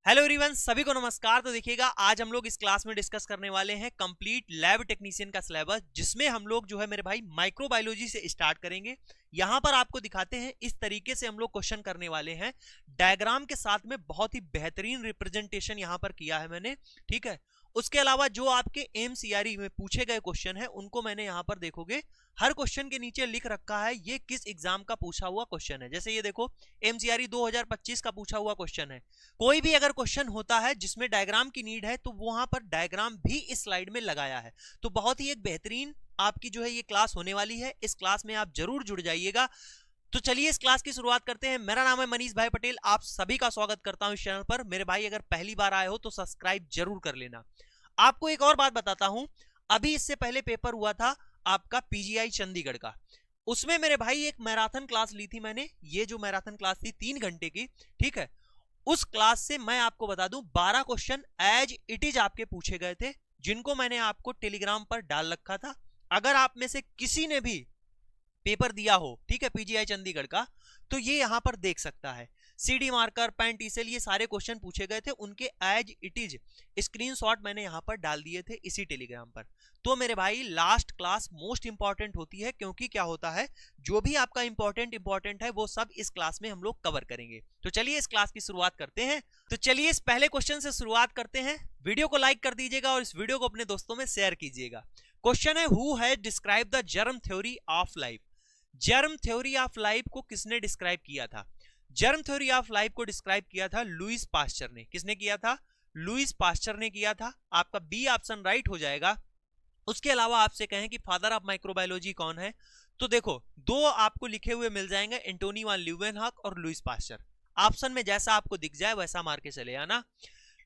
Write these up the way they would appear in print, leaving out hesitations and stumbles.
Hello everyone, सभी को नमस्कार। तो देखिएगा, आज हम लोग इस क्लास में डिस्कस करने वाले हैं कंप्लीट लैब टेक्नीशियन का सिलेबस, जिसमें हम लोग जो है मेरे भाई माइक्रोबायोलॉजी से स्टार्ट करेंगे। यहां पर आपको दिखाते हैं इस तरीके से हम लोग क्वेश्चन करने वाले हैं, डायग्राम के साथ में। बहुत ही बेहतरीन रिप्रेजेंटेशन यहां पर किया है मैंने, ठीक है। उसके अलावा जो आपके एमसीआरई में पूछे गए क्वेश्चन है उनको मैंने यहां पर देखोगे हर क्वेश्चन के नीचे लिख रखा है ये किस एग्जाम का पूछा हुआ क्वेश्चन है। जैसे ये देखो, एमसीआरई 2025 का पूछा हुआ क्वेश्चन है। कोई भी अगर क्वेश्चन होता है जिसमें डायग्राम की नीड है तो वहां पर डायग्राम भी इस स्लाइड में लगाया है। तो बहुत ही एक बेहतरीन आपकी जो है ये क्लास होने वाली है। इस क्लास में आप जरूर जुड़ जाइएगा। तो चलिए इस क्लास की शुरुआत करते हैं। मेरा नाम है मनीष भाई पटेल, आप सभी का स्वागत करता हूं इस चैनल पर। मेरे भाई अगर पहली बार आए हो तो सब्सक्राइब जरूर कर लेना। आपको एक और बात बताता हूं, अभी इससे पहले पेपर हुआ था आपका पीजीआई चंडीगढ़ का। उसमें मेरे भाई एक मैराथन क्लास ली थी मैंने। ये जो मैराथन क्लास थी 3 घंटे की, ठीक है। उस क्लास से मैं आपको बता दूं 12 क्वेश्चन एज इट इज आपके पूछे गए थे, जिनको मैंने आपको टेलीग्राम पर डाल रखा था। अगर आप में से किसी ने भी पेपर दिया हो, ठीक है, पीजीआई चंडीगढ़ का, तो ये यहां पर देख सकता है। सीडी मार्कर, पेन टीसेल, ये सारे क्वेश्चन पूछे गए थे, उनके एज इट इज स्क्रीनशॉट मैंने यहां पर डाल दिए थे इसी टेलीग्राम पर। तो मेरे भाई लास्ट क्लास मोस्ट इंपॉर्टेंट होती है, क्योंकि क्या होता है, जो भी आपका इंपॉर्टेंट है वो सब इस क्लास में हम लोग कवर करेंगे। तो चलिए इस क्लास की शुरुआत करते हैं। तो चलिए इस पहले क्वेश्चन से शुरुआत करते हैं। वीडियो को लाइक कर दीजिएगा और इस वीडियो को अपने दोस्तों में शेयर कीजिएगा। क्वेश्चन है, who has describe the germ theory of life. Germ theory of life को किसने डिस्क्राइब किया था? जर्म थ्योरी ऑफ लाइफ को डिस्क्राइब किया था लुईस पास्चर ने। किसने किया था? लुईस पास्चर ने किया था। आपका बी ऑप्शन राइट हो जाएगा। उसके अलावा आपसे कहें कि फादर ऑफ माइक्रोबायोलॉजी कौन है, तो देखो दो आपको लिखे हुए मिल जाएंगे, एंटोनी वान ल्यूवेनहॉक और लुईस पास्चर। ऑप्शन में जैसा आपको दिख जाए वैसा मार के चले आना।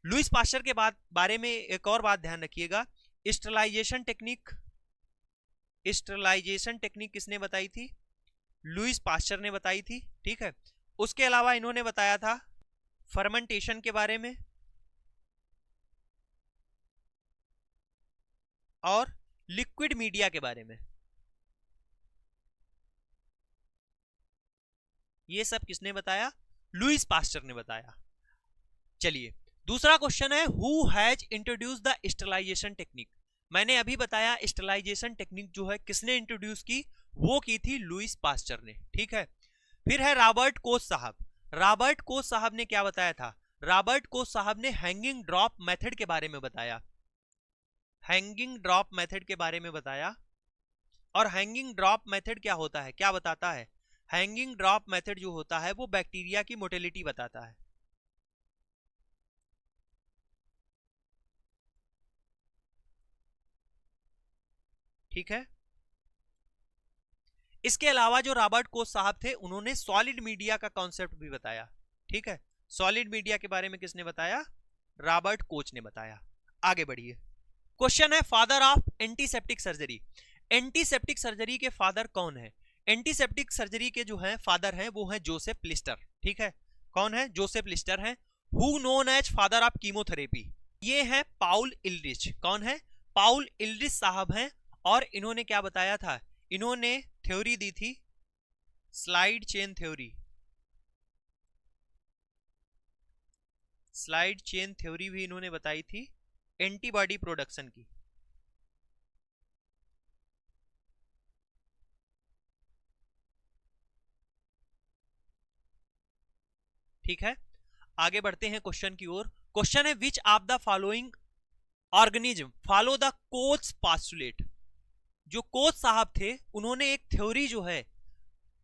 लुईस पास्चर के बारे में एक और बात ध्यान रखिएगा, स्टरलाइजेशन टेक्निक। स्टरलाइजेशन टेक्निक किसने बताई थी? लुईस पास्चर ने बताई थी, ठीक है। उसके अलावा इन्होंने बताया था फर्मेंटेशन के बारे में और लिक्विड मीडिया के बारे में। ये सब किसने बताया? लुईस पास्चर ने बताया। चलिए दूसरा क्वेश्चन है, who has introduce the sterilisation technique. मैंने अभी बताया स्टरलाइजेशन टेक्निक जो है किसने इंट्रोड्यूस की, वो की थी लुईस पास्चर ने, ठीक है। फिर है रॉबर्ट कोच साहब। रॉबर्ट कोच साहब ने क्या बताया था? रॉबर्ट कोच साहब ने हैंगिंग ड्रॉप मेथड के बारे में बताया। हैंगिंग ड्रॉप मेथड के बारे में बताया। और हैंगिंग ड्रॉप मेथड क्या होता है, क्या बताता है? हैंगिंग ड्रॉप मेथड जो होता है वो बैक्टीरिया की मोटिलिटी बताता है, ठीक है। इसके अलावा जो रॉबर्ट कोच साहब थे उन्होंने सॉलिड मीडिया का कॉन्सेप्ट भी बताया, ठीक है। सॉलिड मीडिया के बारे में किसने बताया? रॉबर्ट कोच ने बताया। आगे बढ़िए। क्वेश्चन है, father of antiseptic surgery. Antiseptic surgery के फादर कौन है? एंटीसेप्टिक सर्जरी के जो है फादर हैं वो है जोसेफ लिस्टर, ठीक है। कौन है? जोसेफ लिस्टर हैं। Who known as father of chemotherapy. ये है पाउल इलरिच। कौन है? पाउल इलरिच साहब हैं। और इन्होंने क्या बताया था? इन्होंने थ्योरी दी थी slide chain theory. Slide chain theory भी इन्होंने बताई थी एंटीबॉडी प्रोडक्शन की, ठीक है। आगे बढ़ते हैं क्वेश्चन की ओर। क्वेश्चन है, which of the following organism follow the coach postulate. जो कोच साहब थे उन्होंने एक थ्योरी जो है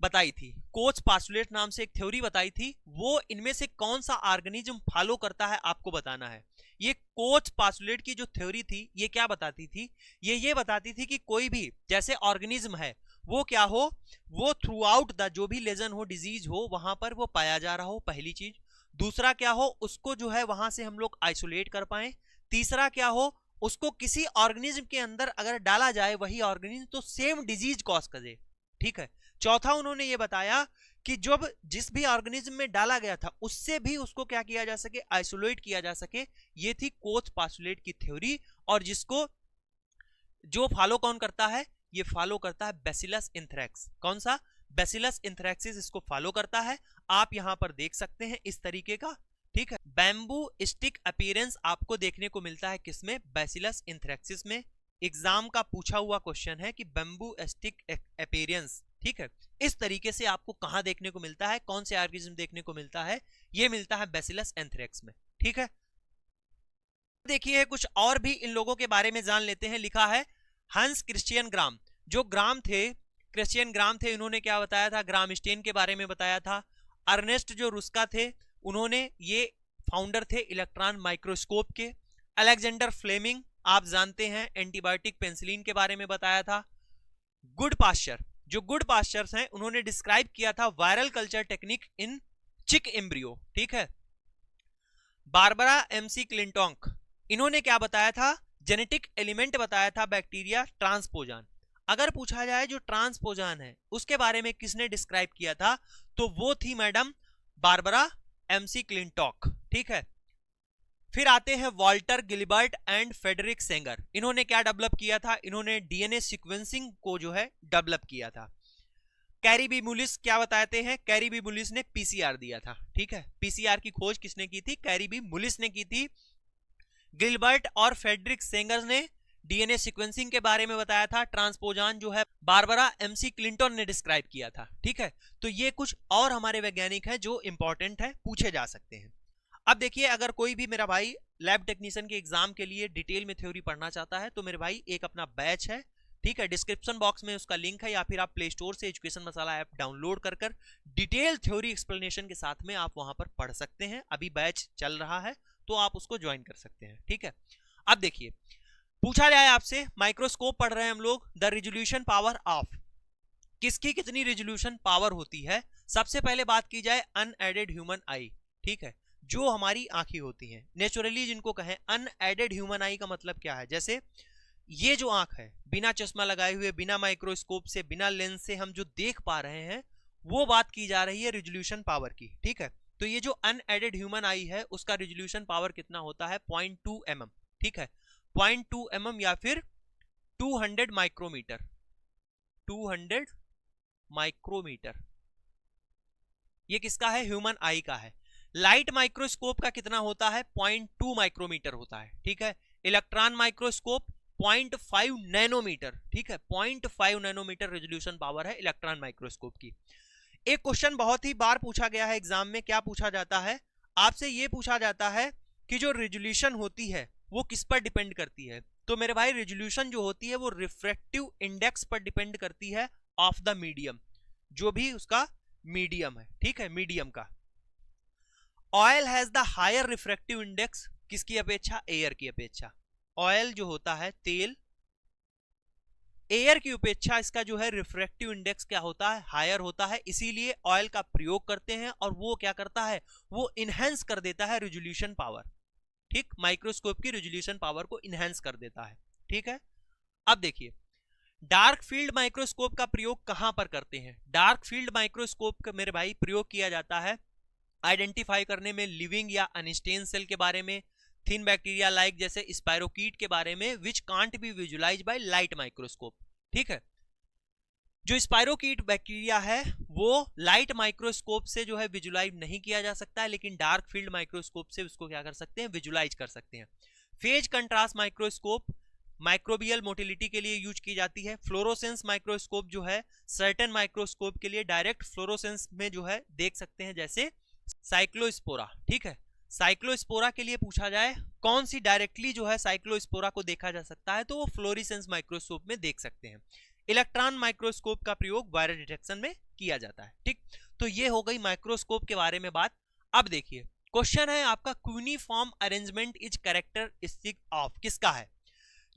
बताई थी, कोच पास्टुलेट नाम से एक थ्योरी बताई थी। वो इनमें से कौन सा ऑर्गेनिज्म फॉलो करता है आपको बताना है। ये कोच पास्टुलेट की जो थ्योरी थी ये क्या बताती थी? ये बताती थी कि कोई भी जैसे ऑर्गेनिज्म है वो क्या हो, वो थ्रू आउट द जो भी लेजन हो, डिजीज हो, वहां पर वो पाया जा रहा हो, पहली चीज। दूसरा क्या हो, उसको जो है वहां से हम लोग आइसोलेट कर पाए। तीसरा क्या हो, उसको किसी ऑर्गेनिज्म के अंदर अगर डाला जाए वही ऑर्गेनिज्म तो सेम डिजीज कॉज करे, ठीक है। चौथा उन्होंने ये बताया कि जब जिस भी ऑर्गेनिज्म में डाला गया था उससे भी उसको क्या किया जा सके, आइसोलेट किया जा सके। ये थी कोच पास्टुलेट की थ्योरी। और जिसको जो फॉलो कौन करता है? ये फॉलो करता है बैसिलस एंथ्रेक्स। कौन सा? बैसिलस एंथ्रेक्सिस इसको फॉलो करता है। आप यहां पर देख सकते हैं इस तरीके का, ठीक है। बैम्बू स्टिक अपीयरेंस आपको देखने को मिलता है किसमें? बैसिलस एंथ्रेक्सिस में। एग्जाम का पूछा हुआ क्वेश्चन है कि बैम्बू स्टिक अपीयरेंस, ठीक है, इस तरीके से आपको कहां देखने को मिलता है, कौन से ऑर्गेनिज्म देखने को मिलता है? ये मिलता है बैसिलस एंथ्रेक्स में, ठीक है। देखिए कुछ और भी इन लोगों के बारे में जान लेते हैं। लिखा है हंस क्रिश्चियन ग्राम, जो ग्राम थे, क्रिश्चियन ग्राम थे, इन्होंने क्या बताया था? ग्रामस्टेन के बारे में बताया था। अर्नेस्ट जो रुस्का थे, उन्होंने ये फाउंडर थे इलेक्ट्रॉन माइक्रोस्कोप के। अलेक्जेंडर फ्लेमिंग, आप जानते हैं, एंटीबायोटिक पेंसिलिन के बारे में बताया था। गुड पास्चर, जो गुड पास्चर्स हैं, उन्होंने डिस्क्राइब किया था वायरल कल्चर टेक्निक इन चिक एम्ब्रियो, ठीक है। बारबरा एमसी क्लिंटोंक, इन्होंने क्या बताया था? जेनेटिक एलिमेंट बताया था बैक्टीरिया ट्रांसपोजान। अगर पूछा जाए जो ट्रांसपोजान है उसके बारे में किसने डिस्क्राइब किया था, तो वो थी मैडम बारबरा एमसी क्लिंटोक, ठीक है। फिर आते हैं Walter Gilbert and Frederick Sanger, इन्होंने क्या डेवलप किया था? इन्होंने डीएनए सीक्वेंसिंग को जो है डेवलप किया था। कैरी बी मुलिस क्या बताते हैं? कैरी बी मुलिस ने पीसीआर दिया था, ठीक है। पीसीआर की खोज किसने की थी? कैरी बी मुलिस ने की थी। गिलबर्ट और फेडरिक सेंगर ने डीएनए सीक्वेंसिंग के बारे में बताया था। ट्रांसपोजान जो है बारबरा एमसी क्लिंटन ने डिस्क्राइब किया था, ठीक है। तो ये कुछ और हमारे वैज्ञानिक हैं जो इंपॉर्टेंट है, पूछे जा सकते हैं। अब देखिए, अगर कोई भी मेरा भाई लैब टेक्नीशियन के एग्जाम के लिए डिटेल में थ्योरी पढ़ना चाहता है तो मेरे भाई एक अपना बैच है, ठीक है। डिस्क्रिप्शन बॉक्स में उसका लिंक है, या फिर आप प्ले स्टोर से एजुकेशन मसाला ऐप डाउनलोड कर डिटेल थ्योरी एक्सप्लेनेशन के साथ में आप वहां पर पढ़ सकते हैं। अभी बैच चल रहा है तो आप उसको ज्वाइन कर सकते हैं, ठीक है। अब देखिए, पूछा जाए आपसे, माइक्रोस्कोप पढ़ रहे हैं हम लोग, द रिजोल्यूशन पावर ऑफ, किसकी कितनी रिजोल्यूशन पावर होती है? सबसे पहले बात की जाए अनएडेड ह्यूमन आई, ठीक है, जो हमारी आंखें होती हैं नेचुरली, जिनको कहें अनएडेड ह्यूमन आई का मतलब क्या है? जैसे ये जो आंख है, बिना चश्मा लगाए हुए, बिना माइक्रोस्कोप से, बिना लेंस से हम जो देख पा रहे हैं, वो बात की जा रही है रिजोल्यूशन पावर की, ठीक है। तो ये जो अनएडेड ह्यूमन आई है उसका रिजोल्यूशन पावर कितना होता है? 0.2 mm, ठीक है। 0.2 mm या फिर 200 माइक्रोमीटर, 200 माइक्रोमीटर, ये किसका है? ह्यूमन आई का है। लाइट माइक्रोस्कोप का कितना होता है? 0.2 माइक्रोमीटर होता है, ठीक है। इलेक्ट्रॉन माइक्रोस्कोप 0.5 नैनोमीटर, ठीक है। 0.5 नैनोमीटर रेजोल्यूशन पावर है इलेक्ट्रॉन माइक्रोस्कोप की। एक क्वेश्चन बहुत ही बार पूछा गया है एग्जाम में, क्या पूछा जाता है आपसे? ये पूछा जाता है कि जो रेजोल्यूशन होती है वो किस पर डिपेंड करती है? तो मेरे भाई रेजोल्यूशन जो होती है वो रिफ्रैक्टिव इंडेक्स पर डिपेंड करती है ऑफ द मीडियम, जो भी उसका मीडियम है, ठीक है, मीडियम का। Oil has the higher refractive index, किसकी अपेक्षा? एयर की अपेक्षा। ऑयल जो होता है, तेल, एयर की अपेक्षा इसका जो है रिफ्रैक्टिव इंडेक्स क्या होता है? हायर होता है। इसीलिए ऑयल का प्रयोग करते हैं और वो क्या करता है? वो इनहेंस कर देता है रेजोल्यूशन पावर, ठीक, माइक्रोस्कोप की रेजोल्यूशन पावर को इनहेंस कर देता है, ठीक है। अब देखिए, डार्क फील्ड माइक्रोस्कोप का प्रयोग कहां पर करते हैं? डार्क फील्ड माइक्रोस्कोप का मेरे भाई प्रयोग किया जाता है आइडेंटिफाई करने में लिविंग या अनस्टेन सेल के बारे में, थिन बैक्टीरिया लाइक जैसे स्पाइरोकीट के बारे में, which can't be visualise by light microscope, ठीक है। जो स्पाइरोकीट बैक्टीरिया है वो लाइट माइक्रोस्कोप से जो है विजुलाइज नहीं किया जा सकता है, लेकिन डार्क फील्ड माइक्रोस्कोप से उसको क्या कर सकते हैं? विजुलाइज कर सकते हैं। Phase contrast microscope microbial motility के लिए यूज की जाती है। फ्लोरोसेंस माइक्रोस्कोप जो है सर्टेन माइक्रोस्कोप के लिए डायरेक्ट फ्लोरोसेंस में जो है देख सकते हैं, जैसे साइक्लोस्पोरा, ठीक है। साइक्लोस्पोरा के लिए पूछा जाए कौन सी डायरेक्टली जो है साइक्लोस्पोरा को देखा जा सकता है, तो वो फ्लोरोसेंस माइक्रोस्कोप में देख सकते हैं। इलेक्ट्रॉन माइक्रोस्कोप का प्रयोग वायरस डिटेक्शन में किया जाता है, ठीक। तो ये हो गई माइक्रोस्कोप के बारे में बात। अब देखिए, क्वेश्चन है आपका, cuneiform arrangement is characteristic of, किसका है?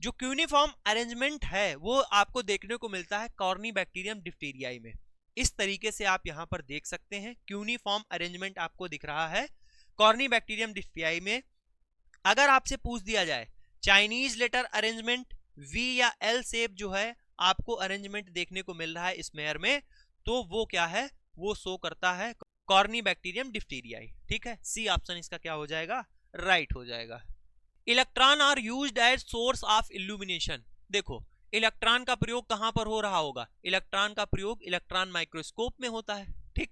जो क्यूनिफॉर्म अरेंजमेंट है वो आपको देखने को मिलता है कॉर्नीबैक्टीरियम डिप्थीरियाई में। इस तरीके से आप यहां पर देख सकते हैं, क्यूनिफॉर्म अरेंजमेंट आपको दिख रहा है कॉर्नीबैक्टीरियम डिप्थीरियाई में। अगर आपसे पूछ दिया जाए चाइनीज लेटर अरेंजमेंट, वी या एल शेप जो है आपको अरेंजमेंट देखने को मिल रहा है स्मेयर में, तो वो क्या है? वो शो करता है कॉर्नीबैक्टीरियम डिप्थीरियाई, ठीक है। सी ऑप्शन इसका क्या हो जाएगा? राइट हो जाएगा। Electron are used as source of illumination, देखो इलेक्ट्रॉन का प्रयोग कहां पर हो रहा होगा? इलेक्ट्रॉन का प्रयोग इलेक्ट्रॉन माइक्रोस्कोप में होता है, ठीक।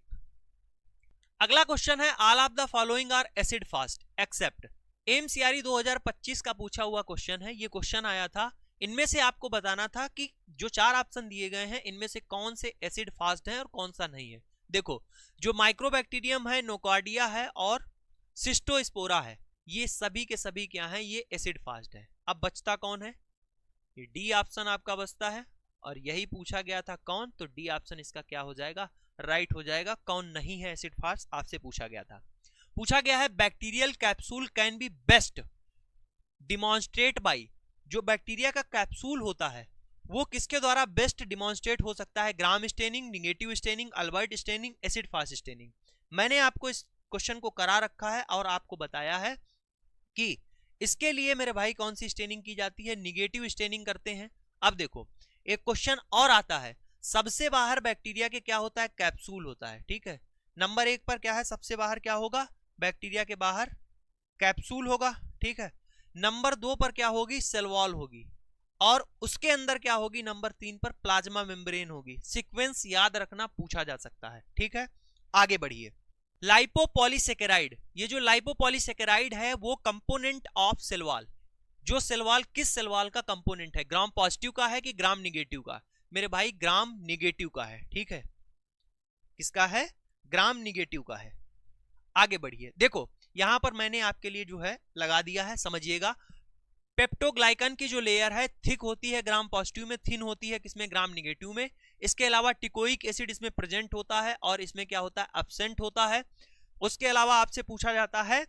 अगला क्वेश्चन है all of the following are acid fast except. MCRE 2025 का पूछा हुआ क्वेश्चन है, ये क्वेश्चन आया था। इनमें से आपको बताना था कि जो 4 ऑप्शन दिए गए हैं इनमें से कौन से एसिड फास्ट है और कौन सा नहीं है। देखो, जो माइक्रोबैक्टीरियम है, नोकार्डिया है और सिस्टोस्पोरा है, ये सभी के सभी क्या हैं, ये एसिड फास्ट है। अब बचता कौन है, ये डी ऑप्शन आपका बचता है, और यही पूछा गया था कौन, तो डी ऑप्शन इसका क्या हो जाएगा, राइट हो जाएगा। कौन नहीं है एसिड फास्ट, आपसे पूछा गया था। पूछा गया है bacterial capsule can be best demonstrate by, जो बैक्टीरिया का कैप्सूल होता है वो किसके द्वारा बेस्ट डिमॉन्स्ट्रेट हो सकता है, gram staining, negative staining, Albert staining, acid fast staining. मैंने आपको इस क्वेश्चन को करा रखा है और आपको बताया है कि इसके लिए मेरे भाई कौन सी स्टेनिंग की जाती है, निगेटिव स्टेनिंग करते हैं। अब देखो, एक क्वेश्चन और आता है, सबसे बाहर बैक्टीरिया के क्या होता है, कैप्सूल होता है, ठीक है। नंबर 1 पर क्या है, सबसे बाहर क्या होगा, बैक्टीरिया के बाहर कैप्सूल होगा, ठीक है। नंबर 2 पर क्या होगी, सेल वॉल होगी, और उसके अंदर क्या होगी, नंबर 3 पर प्लाज्मा मेम्ब्रेन होगी। सीक्वेंस याद रखना, पूछा जा सकता है, ठीक है। आगे बढ़िए, लाइपोपॉलीसेकेराइड, ये जो लाइपोपॉलीसेकेराइड है वो कंपोनेंट ऑफ सेल वॉल, जो सेल वॉल किस सेल वॉल का कंपोनेंट है, ग्राम पॉजिटिव का है कि ग्राम निगेटिव का, मेरे भाई ग्राम निगेटिव का है, ठीक है। किसका है, ग्राम निगेटिव का है। आगे बढ़िए, देखो यहां पर मैंने आपके लिए जो है लगा दिया है, समझिएगा। पेप्टोग्लाइकन की जो लेयर है थिक होती है ग्राम पॉजिटिव में, थिन होती है किसमें, ग्राम निगेटिव में। इसके अलावा टिकोइक एसिड इसमें प्रेजेंट होता है और इसमें क्या होता है, एब्सेंट होता है। उसके अलावा आपसे पूछा जाता है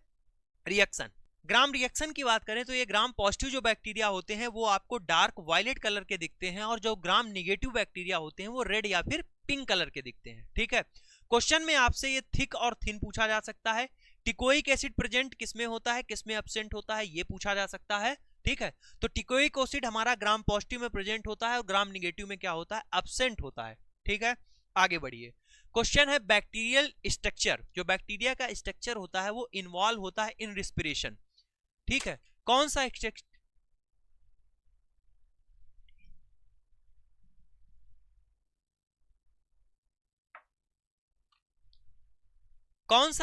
रिएक्शन, ग्राम रिएक्शन की बात करें तो ये ग्राम पॉजिटिव जो बैक्टीरिया होते हैं वो आपको डार्क वायलेट कलर के दिखते हैं, और जो ग्राम निगेटिव बैक्टीरिया होते हैं वो रेड या फिर पिंक कलर के दिखते हैं, ठीक है। क्वेश्चन में आपसे ये थिक और थिन पूछा जा सकता है, टिकोइक एसिड प्रेजेंट किसमें होता है, किसमें एब्सेंट होता है, ये पूछा जा सकता है, ठीक है। तो टिकोइक एसिड हमारा ग्राम पॉजिटिव में प्रेजेंट होता है और ग्राम निगेटिव में क्या होता है, एब्सेंट होता है, ठीक है। आगे बढ़िए, क्वेश्चन है बैक्टीरियल स्ट्रक्चर, जो बैक्टीरिया का स्ट्रक्चर होता है वो इन्वॉल्व होता है इन रिस्पिरेशन, ठीक है। कौन सा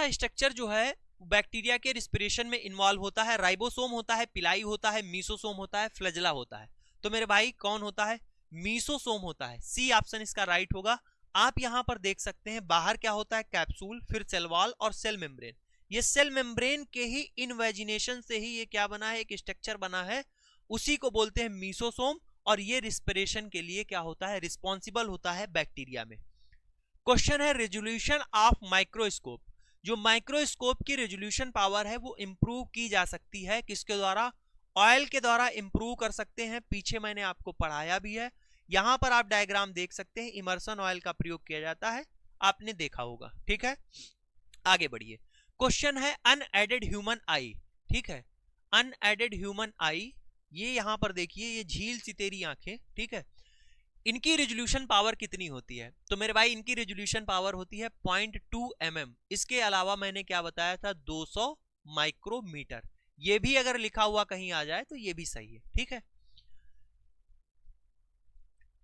स्ट्रक्चर जो है बैक्टीरिया के रिस्पिरेशन में इन्वॉल्व होता है, राइबोसोम होता है, पिलाई होता है, मीसोसोम होता है, फ्लैजेला होता है। तो मेरे भाई कौन होता है, मीसोसोम होता है, सी ऑप्शन इसका राइट होगा। आप यहां पर देख सकते हैं बाहर क्या होता है, कैप्सूल, फिर सेल वॉल और सेल मेम्ब्रेन। ये सेल मेम्ब्रेन के ही इनवेजिनेशन से ही ये क्या बना है, एक स्ट्रक्चर बना है, उसी को बोलते हैं मीसोसोम, और ये रिस्पिरेशन के लिए क्या होता है, रिस्पॉन्सिबल होता है बैक्टीरिया में। क्वेश्चन है रेजोल्यूशन ऑफ माइक्रोस्कोप, जो माइक्रोस्कोप की रेजोल्यूशन पावर है वो इंप्रूव की जा सकती है किसके द्वारा, ऑयल के द्वारा इंप्रूव कर सकते हैं। पीछे मैंने आपको पढ़ाया भी है, यहां पर आप डायग्राम देख सकते हैं, इमर्सन ऑयल का प्रयोग किया जाता है, आपने देखा होगा, ठीक है। आगे बढ़िए, क्वेश्चन है अनएडेड ह्यूमन आई, ठीक है। अनएडेड ह्यूमन आई, ये यहां पर देखिए, ये झील सी तेरी आंखें, ठीक है। इनकी रेजोल्यूशन पावर कितनी होती है, तो मेरे भाई इनकी रेजोल्यूशन पावर होती है 0.2 mm। इसके अलावा मैंने क्या बताया था, 200 माइक्रोमीटर। ये भी अगर लिखा हुआ कहीं आ जाए तो ये भी सही है, ठीक है।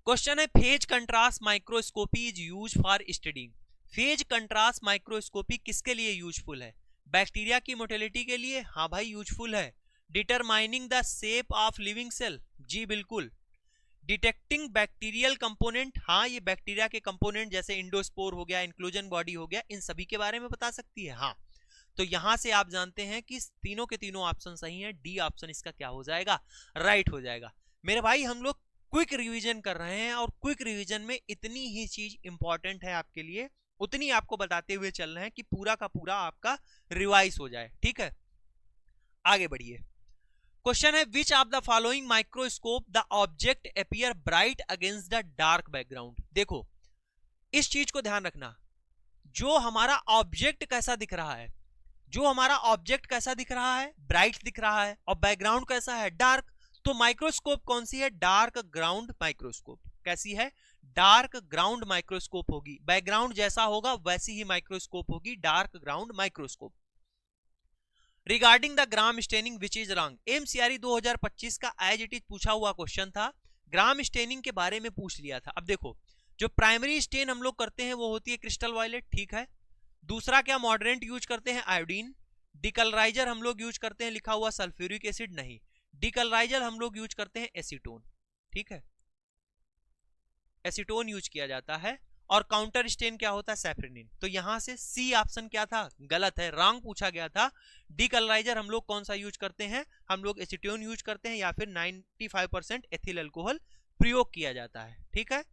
क्वेश्चन है phase contrast microscopy is use for studying, phase contrast microscopy किसके लिए यूजफुल है, बैक्टीरिया की मोटिलिटी के लिए, हाँ भाई यूजफुल है। Determining the shape of living cell, जी बिल्कुल। डिटेक्टिंग बैक्टीरियल कंपोनेंट, हाँ ये बैक्टीरिया के कंपोनेंट जैसे इंडोस्पोर हो गया, इंक्लूजन बॉडी हो गया, इन सभी के बारे में बता सकती है, हाँ। तो यहां से आप जानते हैं कि तीनों के तीनों ऑप्शन सही हैं, डी ऑप्शन इसका क्या हो जाएगा, राइट हो जाएगा। मेरे भाई हम लोग क्विक रिवीजन कर रहे हैं, और क्विक रिवीजन में इतनी ही चीज इंपॉर्टेंट है आपके लिए, उतनी आपको बताते हुए चल रहे हैं कि पूरा का पूरा आपका रिवाइज हो जाए, ठीक है। आगे बढ़िए, क्वेश्चन है which of the following microscope the object appear bright against the dark background. देखो इस चीज को ध्यान रखना, जो हमारा ऑब्जेक्ट कैसा दिख रहा है, जो हमारा ऑब्जेक्ट कैसा दिख रहा है, ब्राइट दिख रहा है, और बैकग्राउंड कैसा है, डार्क। तो माइक्रोस्कोप कौन सी है, डार्क ग्राउंड माइक्रोस्कोप। कैसी है, डार्क ग्राउंड माइक्रोस्कोप होगी, बैकग्राउंड जैसा होगा वैसी ही माइक्रोस्कोप होगी, dark ground microscope. Regarding the gram staining which is wrong, MCRE 2025 का एज इट इज पूछा हुआ क्वेश्चन था, ग्राम स्टेनिंग के बारे में पूछ लिया था। अब देखो जो प्राइमरी स्टेन हम लोग करते हैं वो होती है क्रिस्टल वायलेट, ठीक है। दूसरा क्या मॉडरेंट यूज करते हैं? आयोडीन। डिकलराइजर हम लोग यूज करते हैं, लिखा हुआ सल्फ्यूरिक एसिड नहीं, डिकलराइजर हम लोग यूज करते हैं एसीटोन, ठीक है, एसीटोन यूज किया जाता है। और काउंटर स्टेन क्या होता है? सैफरनिन। तो यहां से सी ऑप्शन क्या था? गलत है, रॉन्ग पूछा गया था। डिकलराइजर हम लोग कौन सा यूज करते हैं? हम लोग एसीटोन यूज करते हैं या फिर 95% एथिल अल्कोहल प्रयोग किया जाता है, ठीक है।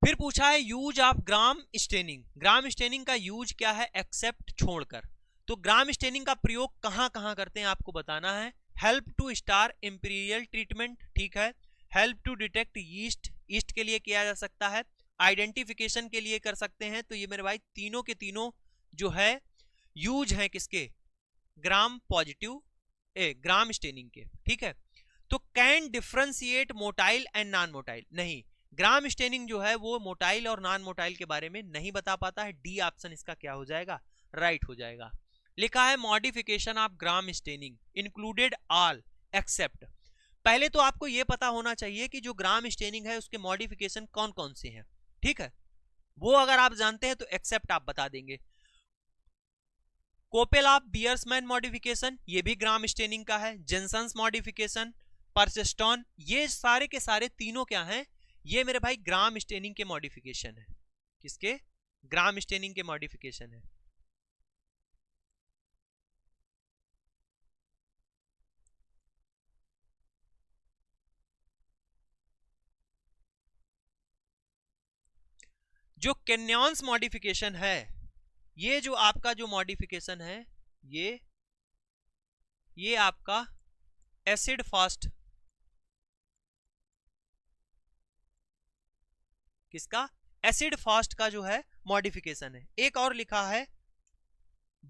फिर पूछा है use of gram staining. Gram staining का यूज क्या है? एक्सेप्ट छोड़कर। तो ग्राम स्टेनिंग का प्रयोग कहां कहां करते हैं आपको बताना है। Help to start empirical treatment, ठीक है, help to detect yeast, yeast के लिए किया जा सकता है, आइडेंटिफिकेशन के लिए कर सकते हैं। तो ये मेरे भाई तीनों के तीनों जो है यूज है किसके? ग्राम पॉजिटिव ग्राम स्टेनिंग के, ठीक है। तो can differentiate motile and non motile? नहीं, ग्राम स्टेनिंग जो है वो मोटाइल और नॉन मोटाइल के बारे में नहीं बता पाता है। डी ऑप्शन इसका क्या हो जाएगा? राइट हो जाएगा। लिखा है modification of gram staining included all except. पहले तो आपको यह पता होना चाहिए कि जो ग्राम स्टेनिंग है उसके मॉडिफिकेशन कौन कौन से हैं, ठीक है, वो अगर आप जानते हैं तो एक्सेप्ट आप बता देंगे। कोपेल ऑफ बियर्समैन मॉडिफिकेशन, ये भी ग्राम स्टेनिंग का है। जेनसन्स मॉडिफिकेशन, परसिस्टॉन, ये सारे के सारे तीनों क्या हैं? ये मेरे भाई ग्राम स्टेनिंग के मॉडिफिकेशन है। किसके? ग्राम स्टेनिंग के मॉडिफिकेशन है। जो कैन्यॉन्स मॉडिफिकेशन है, ये जो आपका जो मॉडिफिकेशन है, ये आपका एसिड फास्ट, किसका? एसिड फास्ट का जो है मॉडिफिकेशन है। एक और लिखा है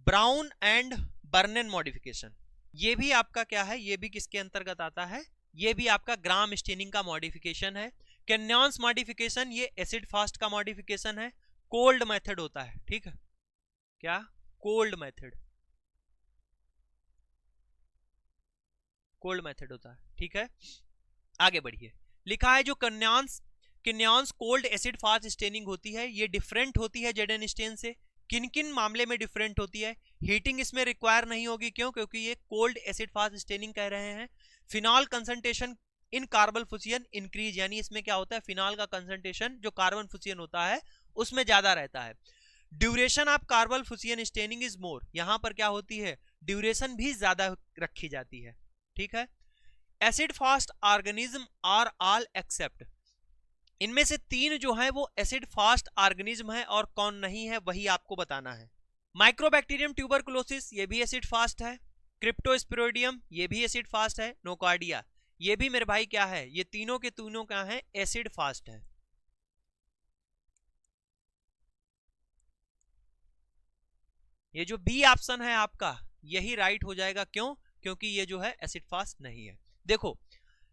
ब्राउन एंड बर्नन मॉडिफिकेशन, ये भी आपका क्या है? ये भी किसके अंतर्गत आता है? ये भी आपका ग्राम स्टेनिंग का मॉडिफिकेशन है। कैन्यॉन्स मॉडिफिकेशन ये एसिड फास्ट का मॉडिफिकेशन है, कोल्ड मेथड होता है, ठीक है, क्या? कोल्ड मेथड, कोल्ड मेथड होता है, ठीक है। आगे बढ़िए। लिखा है जो कैन्यॉन्स कोल्ड एसिड फास्ट स्टेनिंग होती है, ये डिफरेंट होती है जेडन स्टेन से। किन किन मामले में डिफरेंट होती है? हीटिंग इसमें रिक्वायर नहीं होगी, क्यों? क्योंकि ये कोल्ड एसिड फास्ट स्टेनिंग कह रहे हैं। Phenol concentration in carbon fusion increase, यानी इसमें क्या होता है? फिनॉल का कंसंट्रेशन जो कार्बन फ्यूजन होता है उसमें ज्यादा रहता है। Duration of carbon fusion staining is more, यहां पर क्या होती है? ड्यूरेशन भी ज्यादा रखी जाती है, ठीक है। Acid fast organism are all except, इनमें से तीन जो है वो एसिड फास्ट ऑर्गेनिज्म है और कौन नहीं है वही आपको बताना है। माइक्रोबैक्टीरियम ट्यूबरकुलोसिस, ये भी एसिड फास्ट है। क्रिप्टोस्पोरिडियम, ये भी एसिड फास्ट है। नोकार्डिया, ये भी मेरे भाई क्या है? ये तीनों के तीनों क्या है? एसिड फास्ट है। ये जो बी ऑप्शन है आपका यही राइट हो जाएगा, क्यों? क्योंकि ये जो है एसिड फास्ट नहीं है। देखो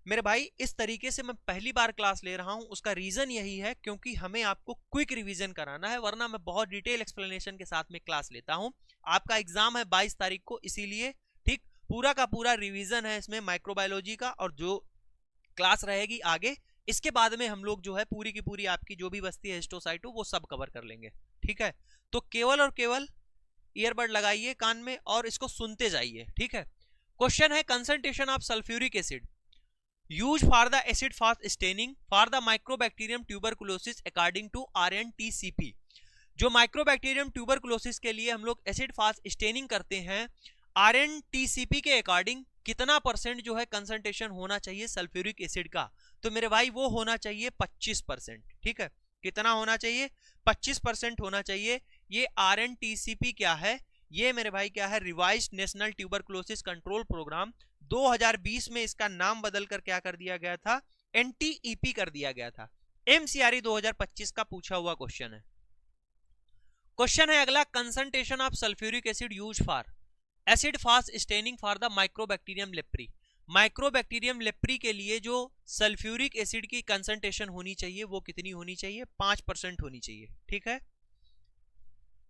मेरे भाई, इस तरीके से मैं पहली बार क्लास ले रहा हूं, उसका रीजन यही है क्योंकि हमें आपको क्विक रिवीजन कराना है, वरना मैं बहुत डिटेल एक्सप्लेनेशन के साथ में क्लास लेता हूं। आपका एग्जाम है 22 तारीख को, इसीलिए ठीक पूरा का पूरा रिवीजन है इसमें माइक्रोबायोलॉजी का, और जो क्लास रहेगी आगे इसके बाद में हम लोग जो है पूरी की पूरी आपकी जो भी बस्ती है हिस्टोसाइटो वो सब कवर कर लेंगे, ठीक है। तो केवल और केवल ईयरबड लगाइए कान में और इसको सुनते जाइए, ठीक है। क्वेश्चन है concentration of sulphuric acid use for the acid fast staining for the mycobacterium tuberculosis according to RNTCP। जो माइक्रोबैक्टीरियम ट्यूबरकुलोसिस के लिए हम लोग एसिड फास्ट स्टेनिंग करते हैं, RNTCP के अकॉर्डिंग कितना परसेंट जो है कंसंट्रेशन होना चाहिए सल्फ्यूरिक एसिड का? तो मेरे भाई वो होना चाहिए 25%, ठीक है। कितना होना चाहिए? 25% होना चाहिए। ये RNTCP क्या है? ये मेरे भाई क्या है? Revised national tuberculosis control programme 2020 में इसका नाम बदलकर क्या कर दिया गया था? NTEP कर दिया गया था। MCRE 2025 का पूछा हुआ क्वेश्चन है। क्वेश्चन है अगला, concentration of sulphuric acid use for acid fast staining for the mycobacterium leprae. Mycobacterium leprae के लिए जो सल्फ्यूरिक एसिड की कंसंट्रेशन होनी चाहिए वो कितनी होनी चाहिए? 5% होनी चाहिए, ठीक है।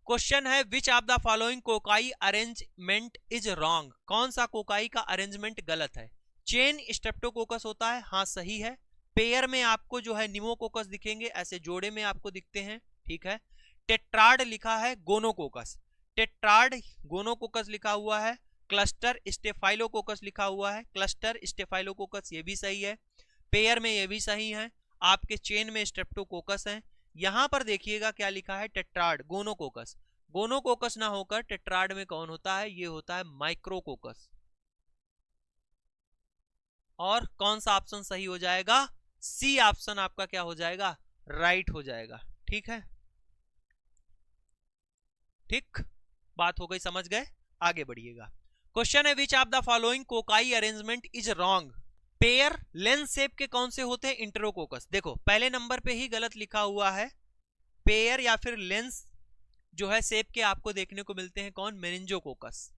क्वेश्चन है which of the following cocci arrangement is wrong. कौन सा कोकाई का अरेंजमेंट गलत है? चेन स्ट्रेप्टोकोकस होता है, हाँ सही है। पेयर में आपको जो है निमोकोकस दिखेंगे, ऐसे जोड़े में आपको दिखते हैं, ठीक है। टेट्राड लिखा है गोनोकोकस, टेट्राड गोनोकोकस लिखा हुआ है। क्लस्टर स्टेफाइलोकोकस लिखा हुआ है, क्लस्टर स्टेफाइलोकोकस ये भी सही है। पेयर में ये भी सही है। आपके चेन में स्ट्रेप्टोकोकस है। यहां पर देखिएगा क्या लिखा है, टेट्राड गोनोकोकस। गोनोकोकस ना होकर टेट्राड में कौन होता है, ये होता है माइक्रोकोकस। और कौन सा ऑप्शन सही हो जाएगा, सी ऑप्शन आपका क्या हो जाएगा, राइट हो जाएगा। ठीक है, ठीक, बात हो गई, समझ गए, आगे बढ़िएगा। क्वेश्चन है which of the following cocci arrangement is wrong. Pair lens shape के कौन से होते हैं, इंटरोकोकस। देखो पहले नंबर पे ही गलत लिखा हुआ है, पेयर या फिर लेंस जो है शेप के आपको देखने को मिलते हैं कौन, मेनिंजोकोकस।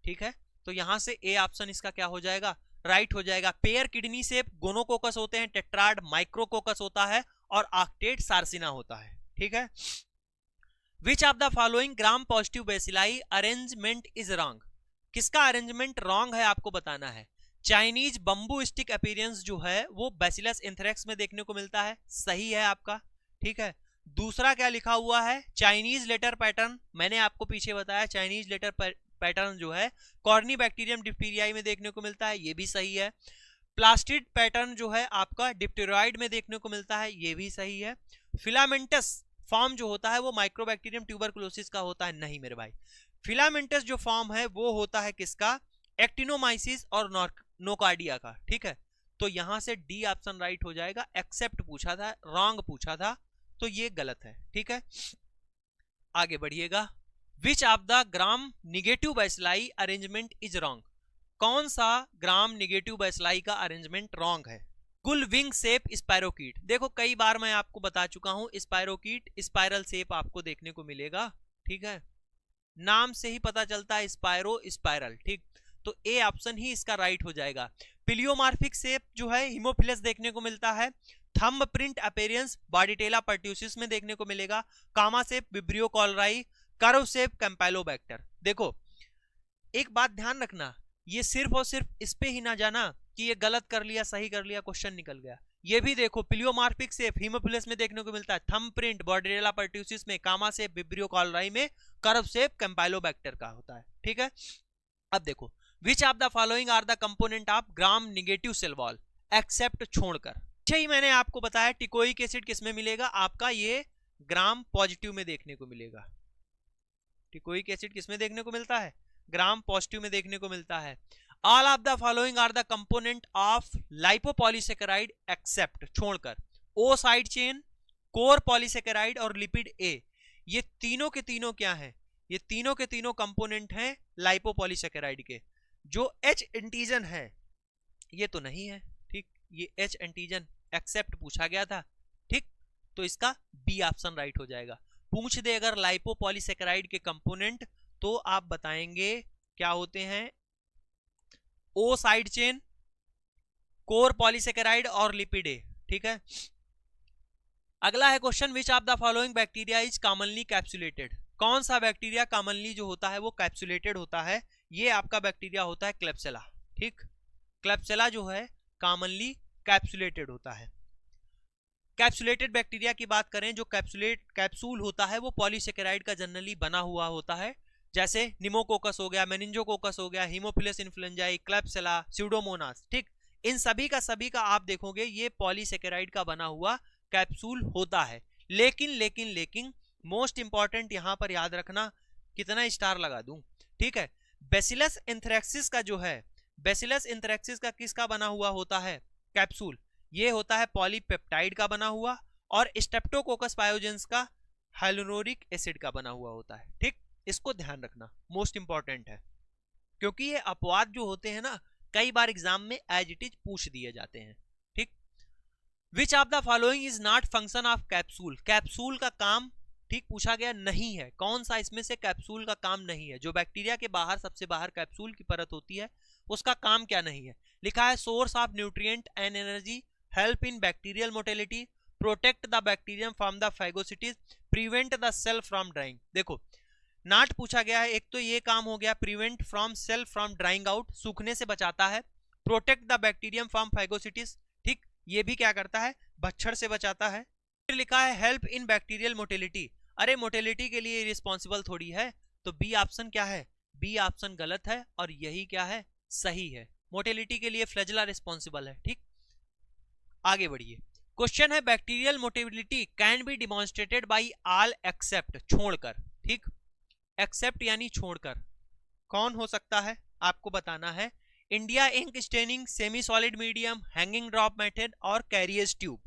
ठीक है, तो यहां से ए ऑप्शन इसका क्या हो जाएगा, राइट हो जाएगा। पेयर किडनी शेप गोनोकोकस होते हैं, टेट्राड माइक्रोकोकस होता है और ऑक्टेट सार्सिना होता है। ठीक है, which of the following gram positive bacilli arrangement is wrong. किसका अरेंजमेंट रॉन्ग है आपको बताना है। चाइनीज बंबू स्टिक अपीयरेंस जो है वो बैसिलस एंथ्रेक्स में देखने को मिलता है, सही है आपका। ठीक है, दूसरा क्या लिखा हुआ है, चाइनीज लेटर पैटर्न, मैंने आपको पीछे बताया चाइनीज लेटर पैटर्न जो है कॉर्नी बैक्टीरियम डिप्टीरियाई में देखने को मिलता है, ये भी सही है। प्लास्टिड पैटर्न जो है आपका डिप्टेरॉइड में देखने को मिलता है, ये भी सही है। फिलामेंटस फॉर्म जो होता है वो माइक्रोबैक्टीरियम ट्यूबरकुलोसिस का होता है, नहीं मेरे भाई। फिलामेंटस जो फॉर्म है वो होता है किसका, एक्टिनोमाइसिस और नोकार्डिया का। ठीक है, तो यहां से डी ऑप्शन राइट हो जाएगा। एक्सेप्ट पूछा था, रॉन्ग पूछा था, तो ये गलत है। ठीक है, आगे बढ़िएगा। Which of the gram negative bacilli arrangement is wrong. कौन सा ग्राम निगेटिव बैसिलाई का अरेंजमेंट रॉन्ग है। गुल विंग शेप स्पायरोकीट, देखो कई बार मैं आपको बता चुका हूं, स्पायरोकीट स्पाइरल शेप आपको देखने को मिलेगा। ठीक है, नाम से ही पता चलता है स्पायरो स्पाइरल। ठीक, तो ए ऑप्शन ही इसका राइट हो जाएगा। पिलियोमार्फिक शेप जो है हीमोफिलस देखने को मिलता है। थंब प्रिंट अपीयरेंस बॉडीटेला पर्ट्यूसिस में देखने को मिलेगा। कामा शेप विब्रियो कॉलराई, कर्व शेप कैंपेलोबैक्टर। देखो एक बात ध्यान रखना, ये सिर्फ और सिर्फ इस पे ही ना जाना कि ये गलत कर लिया सही कर लिया क्वेश्चन निकल गया। ये भी देखो पिलियोमार्फिक शेप हीमोफिलस में देखने को मिलता है, थंब प्रिंट बॉडीटेला पर्ट्यूसिस में, कामा शेप विब्रियो कॉलराई में, कर्व शेप कैंपेलोबैक्टर का होता है। ठीक है, अब देखो which of the following are the component of gram negative cell wall except छोड़कर। अच्छा ही मैंने आपको बताया टिकोइक एसिड किसमें मिलेगा, आपका ये ग्राम पॉजिटिव में देखने को मिलेगा। टिकोइक एसिड किसमें देखने को मिलता है, ग्राम पॉजिटिव में देखने को मिलता है। All of the following are the component of lipopolysaccharide except छोड़कर, O side chain, core polysaccharide और लिपिड ए, ये तीनों के तीनों क्या हैं, ये तीनों के तीनों कंपोनेंट हैं लाइपोपॉलीसेकेराइड के। जो एच एंटीजन है ये तो नहीं है। ठीक, ये एच एंटीजन एक्सेप्ट पूछा गया था। ठीक, तो इसका बी ऑप्शन राइट हो जाएगा। पूछ दे अगर लाइपोपॉलीसेकेराइड के कंपोनेंट तो आप बताएंगे क्या होते हैं, ओ साइड चेन, कोर पॉलीसेकेराइड और लिपिड ए। ठीक है, अगला है question which of the following bacteria is commonly capsulated. कौन सा बैक्टीरिया कॉमनली जो होता है वो कैप्सुलेटेड होता है, ये आपका बैक्टीरिया होता है क्लेप्सेला। ठीक, क्लेप्सेला जो है कॉमनली कैप्सुलेटेड होता है। कैप्सुलेटेड बैक्टीरिया की बात करें, जो कैप्सूल होता है वो पॉलीसेकेराइड का जनरली बना हुआ होता है, जैसे निमोकोकस हो गया, मेनिंजोकोकस हो गया, हीमोफिलस इन्फ्लुएंजाई, क्लेप्सेला, स्यूडोमोनास। ठीक, इन सभी का आप देखोगे ये पॉलीसेकेराइड का बना हुआ कैप्सूल होता है। लेकिन लेकिन लेकिन मोस्ट इंपॉर्टेंट यहां पर याद रखना, कितना स्टार लगा दूं। ठीक है, बैसिलस एंथ्रेक्सिस का जो है, बैसिलस एंथ्रेक्सिस का किसका बना हुआ होता है कैप्सूल, ये होता है पॉलीपेप्टाइड का बना हुआ, और स्ट्रेप्टोकोकस पायोजेंस का हाइलुरोनिक एसिड का बना हुआ होता है। ठीक, इसको ध्यान रखना, मोस्ट इंपॉर्टेंट है, क्योंकि ये अपवाद जो होते हैं ना कई बार एग्जाम में एज इट इज पूछ दिए जाते हैं। ठीक, विच of the following is not function of capsule. Capsule का काम ठीक पूछा गया नहीं है, कौन सा इसमें से कैप्सूल का काम नहीं है। जो बैक्टीरिया के बाहर सबसे बाहर कैप्सूल की परत होती है उसका काम क्या नहीं है, लिखा है source of nutrient and energy, help in bacterial motility, protect the bacterium from the phagocytes, prevent the cell from drying. देखो नॉट पूछा गया है। एक तो ये काम हो गया, prevent from cell from drying out, सूखने से बचाता है। Protect the bacterium from phagocytes, ठीक, ये भी क्या करता है, भच्छर से बचाता है। फिर लिखा है हेल्प इन बैक्टीरियल मोटिलिटी, अरे मोटिलिटी के लिए रिस्पॉन्सिबल थोड़ी है, तो बी ऑप्शन क्या है, बी ऑप्शन गलत है और यही क्या है, सही है। मोटिलिटी के लिए फ्लैजेला रिस्पॉन्सिबल है, ठीक। आगे बढ़िए, क्वेश्चन है bacterial motility can be demonstrated by all except, छोड़कर, ठीक, एक्सेप्ट यानी छोड़कर, कौन हो सकता है आपको बताना है। India ink staining, semi solid medium, hanging drop method और कैरियर्स ट्यूब।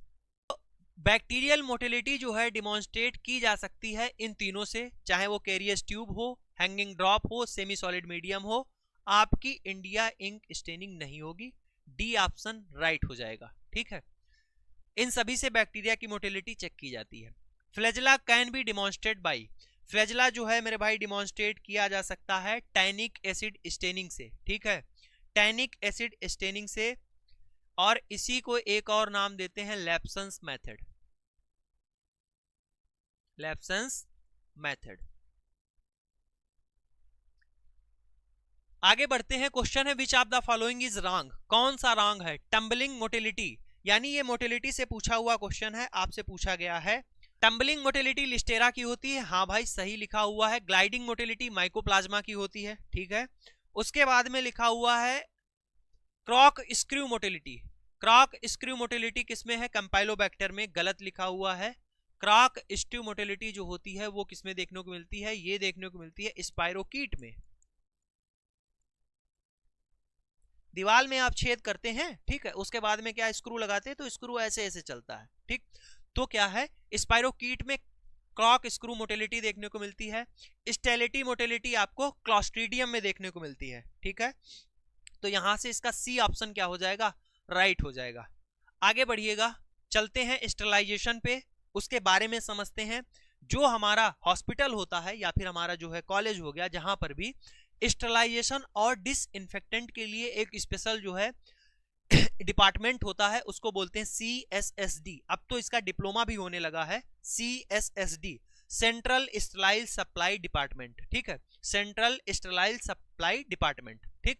बैक्टीरियल मोटिलिटी जो है डिमॉन्स्ट्रेट की जा सकती है इन तीनों से, चाहे वो कैरियर्स ट्यूब हो, हैंगिंग ड्रॉप हो, सेमी सॉलिड मीडियम हो। आपकी इंडिया इंक स्टेनिंग नहीं होगी, डी ऑप्शन राइट हो जाएगा, ठीक है। इन सभी से बैक्टीरिया की मोटिलिटी चेक की जाती है। Flagella can be demonstrate by, flagella जो है मेरे भाई डिमॉन्स्ट्रेट किया जा सकता है टैनिक एसिड स्टेनिंग से, ठीक है, टैनिक एसिड स्टेनिंग से, और इसी को एक और नाम देते हैं लैप्सन्स मेथड, लैप्सन्स मेथड। आगे बढ़ते हैं, क्वेश्चन है which of the following is wrong, कौन सा रॉन्ग है। टम्बलिंग मोटिलिटी, यानी ये मोटिलिटी से पूछा हुआ क्वेश्चन है, आपसे पूछा गया है टम्बलिंग मोटिलिटी लिस्टेरा की होती है, हाँ भाई सही लिखा हुआ है। ग्लाइडिंग मोटिलिटी माइकोप्लाज्मा की होती है, ठीक है। उसके बाद में लिखा हुआ है क्रॉक स्क्रू मोटिलिटी, क्रॉक स्क्रू मोटिलिटी किसमें है, कैंपाइलोबैक्टर में, गलत लिखा हुआ है। क्रॉक स्क्रू मोटिलिटी जो होती है वो किसमें देखने को मिलती है, ये देखने को मिलती है स्पाइरोकीट में। दीवार में आप छेद करते हैं, ठीक है, उसके बाद में क्या स्क्रू लगाते हैं, तो स्क्रू ऐसे ऐसे चलता है, ठीक। तो क्या है, स्पाइरोकीट में क्रॉक स्क्रू मोटिलिटी देखने को मिलती है। स्टेलिटी मोटिलिटी आपको क्लॉस्ट्रीडियम में देखने को मिलती है, ठीक है। तो यहां से इसका सी ऑप्शन क्या हो जाएगा, राइट हो जाएगा। आगे बढ़िएगा, चलते हैं स्टरलाइजेशन पे, उसके बारे में समझते हैं। जो हमारा हॉस्पिटल होता है या फिर हमारा जो है कॉलेज हो गया, जहां पर भी स्टरलाइजेशन और डिसइंफेक्टेंट के लिए एक स्पेशल जो है डिपार्टमेंट होता है, उसको बोलते हैं CSSD। अब तो इसका डिप्लोमा भी होने लगा है, CSSD, सेंट्रल स्टरलाइल सप्लाई डिपार्टमेंट, ठीक है, सेंट्रल स्टरलाइल सप्लाई डिपार्टमेंट, ठीक।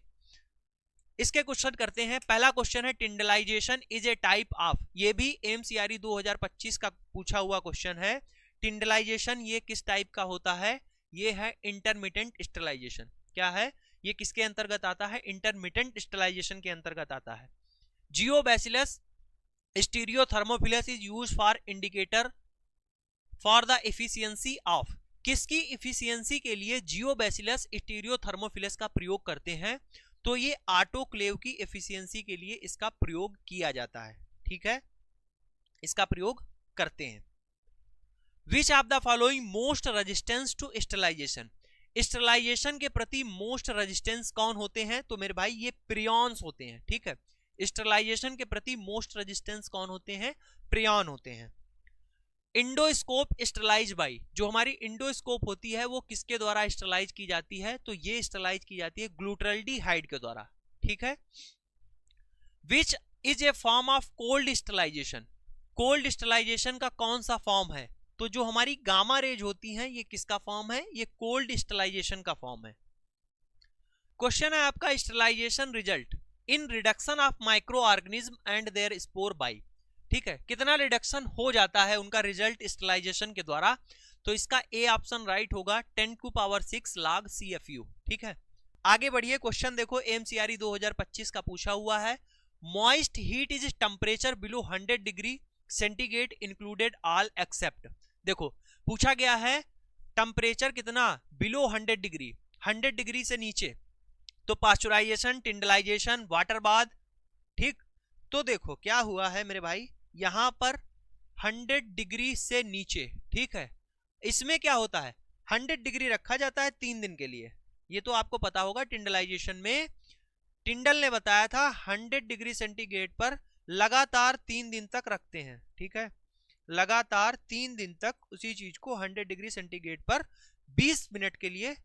इसके क्वेश्चन करते हैं। पहला क्वेश्चन है टिंडलाइजेशन इज ए टाइप ऑफ, ये भी MCRE 2025 का पूछा हुआ क्वेश्चन है। टिंडलाइजेशन ये किस टाइप का होता है, ये है इंटरमिटेंट स्टरलाइजेशन। क्या है, ये किसके अंतर्गत आता है, इंटरमिटेंट स्टरलाइजेशन के अंतर्गत आता है। Geobacillus stearothermophilus is used for indicator for the efficiency of, किसकी एफिशिएंसी के लिए जियोबैसिलस स्टीरियोथर्मोफिलस का प्रयोग करते हैं, तो ये ऑटोक्लेव की एफिशिएंसी के लिए इसका प्रयोग किया जाता है, ठीक है, इसका प्रयोग करते हैं। Which of the following most resistance to sterilisation, sterilisation के प्रति मोस्ट रेजिस्टेंस कौन होते हैं, तो मेरे भाई ये प्रियॉन्स होते हैं, ठीक है। स्टरलाइजेशन के प्रति मोस्ट रेजिस्टेंस कौन होते हैं, प्रियॉन होते हैं। इंडोस्कोप स्टरलाइज बाई, जो हमारी इंडोस्कोप होती है वो किसके द्वारा स्टरलाइज की जाती है, तो ये स्टरलाइज की जाती है ग्लूटरल्डिहाइड के द्वारा, ठीक है। Which is a form of cold sterilisation, cold sterilisation का कौन सा फॉर्म है, तो जो हमारी गामा रेज होती हैं ये किसका फॉर्म है, ये कोल्ड स्टरलाइजेशन का फॉर्म है। क्वेश्चन है आपका sterilisation result in reduction of micro organism and their spore by, ठीक है, कितना रिडक्शन हो जाता है उनका रिजल्ट स्टरलाइजेशन के द्वारा, तो इसका ए ऑप्शन राइट होगा 10⁶ log CFU, ठीक है। आगे बढ़िए, क्वेश्चन देखो MCRE 2025 का पूछा हुआ है। Moist heat is temperature below 100 degree centigrade included all except, देखो पूछा गया है टेम्परेचर कितना, बिलो 100 डिग्री, 100 डिग्री से नीचे, तो पास्चुराइजेशन, टिंडलाइजेशन, वाटर बाथ, ठीक। तो देखो क्या हुआ है मेरे भाई, यहां पर 100 डिग्री से नीचे, ठीक है, इसमें क्या होता है 100 डिग्री रखा जाता है 3 दिन के लिए, ये तो आपको पता होगा। टिंडलाइजेशन में टिंडल ने बताया था 100 डिग्री सेंटीग्रेड पर लगातार 3 दिन तक रखते हैं, ठीक है, लगातार 3 दिन तक उसी चीज को 100 डिग्री सेंटीग्रेड पर 20 मिनट के लिए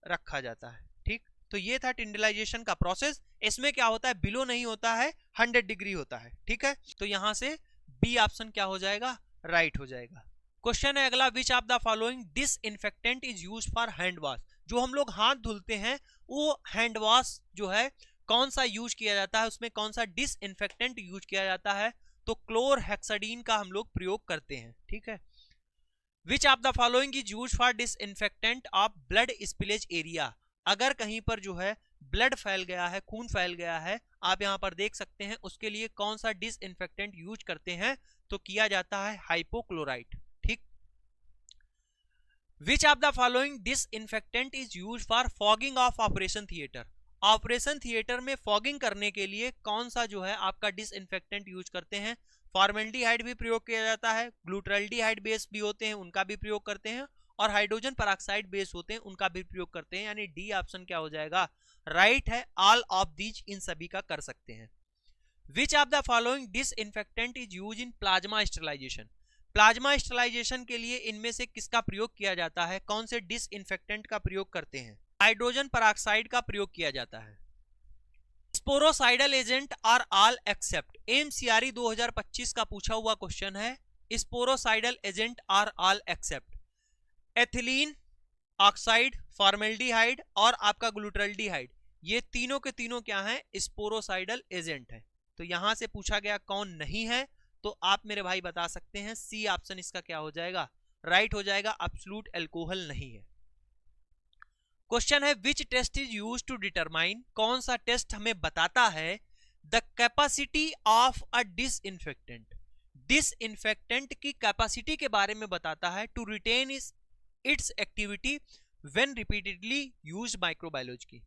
रखा जाता है, ठीक। तो ये था टिंडलाइजेशन का प्रोसेस, इसमें क्या होता है, बिलो नहीं होता है, 100 डिग्री होता है, ठीक है। तो यहां से बी ऑप्शन क्या हो जाएगा, राइट हो जाएगा। क्वेश्चन है अगला, विच of the following disinfectant is used for hand wash. जो हम लोग हाथ धुलते हैं वो हैंड वॉश जो है कौन सा यूज किया जाता है, उसमें कौन सा डिसइंफेक्टेंट यूज किया जाता है, तो क्लोरहेक्साडीन का हम लोग प्रयोग करते हैं। ठीक है। Which of the following is used for disinfectant of blood spillage area. अगर कहीं पर जो है ब्लड फैल गया है, खून फैल गया है, आप यहां पर देख सकते हैं, उसके लिए कौन सा डिसइंफेक्टेंट यूज करते हैं, तो किया जाता है हाइपोक्लोराइट। ठीक। विच of the following disinfectant is used for fogging of operation theatre. Operation theatre में फॉगिंग करने के लिए कौन सा जो है आपका डिसइंफेक्टेंट यूज करते हैं, फॉर्मेल्डिहाइड भी प्रयोग किया जाता है, ग्लूटाल्डिहाइड बेस भी होते हैं उनका भी प्रयोग करते हैं, और हाइड्रोजन पेरोक्साइड बेस होते हैं उनका भी प्रयोग करते हैं। यानी डी ऑप्शन क्या हो जाएगा, राइट है, ऑल ऑफ दीज, इन सभी का कर सकते हैं। Which of the following disinfectant is use in plasma sterilisation. Plasma sterilisation के लिए इनमें से किसका प्रयोग किया जाता है, कौन से डिसइंफेक्टेंट का प्रयोग करते हैं, हाइड्रोजन पेरोक्साइड का प्रयोग किया जाता है। Sporicidal agent are all except, MCRE 2025 का पूछा हुआ क्वेश्चन है, sporicidal agent are all except ethylene oxide, formaldehyde और आपका ग्लूटाल्डिहाइड, ये तीनों के तीनों क्या हैं, स्पोरोसाइडल एजेंट है। तो यहां से पूछा गया कौन नहीं है, तो आप मेरे भाई बता सकते हैं सी ऑप्शन इसका क्या हो जाएगा, राइट हो जाएगा, एब्सोल्यूट अल्कोहल नहीं है। क्वेश्चन है which test is use to determine, कौन सा टेस्ट हमें बताता है the capacity of a disinfectant. Disinfectant की कैपेसिटी के बारे में बताता है, to retain its activity when repeatedly used microbiology.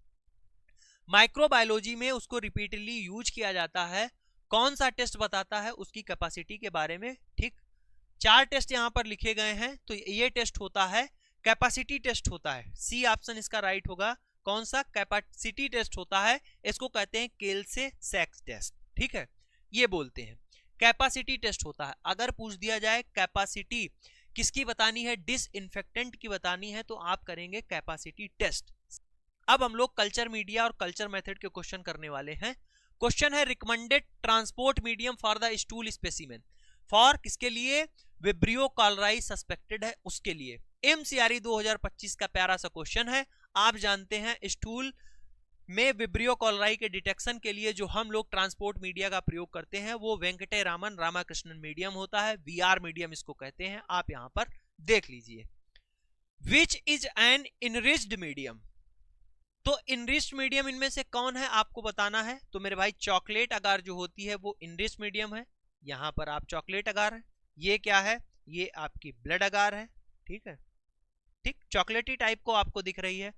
Microbiology में उसको रिपीटेडली यूज किया जाता है, कौन सा टेस्ट बताता है उसकी कैपेसिटी के बारे में। ठीक, 4 टेस्ट यहां पर लिखे गए हैं, तो ये टेस्ट होता है कैपेसिटी टेस्ट होता है, सी ऑप्शन इसका राइट होगा। कौन सा, कैपेसिटी टेस्ट होता है, इसको कहते हैं केल्से-सैक्स टेस्ट। ठीक है, ये बोलते हैं कैपेसिटी टेस्ट होता है। अगर पूछ दिया जाए कैपेसिटी किसकी बतानी है, डिसइंफेक्टेंट की बतानी है, तो आप करेंगे कैपेसिटी टेस्ट। अब हम लोग कल्चर मीडिया और कल्चर मेथड के क्वेश्चन करने वाले हैं। क्वेश्चन है recommended transport medium for the stool specimen, for किसके लिए, विब्रियो कॉलराई सस्पेक्टेड है उसके लिए। एमसीआरई 2025 का प्यारा सा क्वेश्चन है। आप जानते हैं स्टूल में विब्रियो कॉलराई के डिटेक्शन के लिए जो हम लोग ट्रांसपोर्ट मीडिया का प्रयोग करते हैं वो वेंकटेरामन रामाकृष्णन मीडियम होता है, वीआर मीडियम इसको कहते हैं, आप यहां पर देख लीजिए। Which is an enriched medium, तो इनरिच्ड मीडियम इनमें से कौन है आपको बताना है। तो मेरे भाई चॉकलेट अगार जो होती है वो इनरिच्ड मीडियम है, यहां पर आप चॉकलेट अगार है, ये क्या है, ये आपकी ब्लड अगार है। ठीक है, ठीक, चॉकलेटी टाइप को आपको दिख रही है।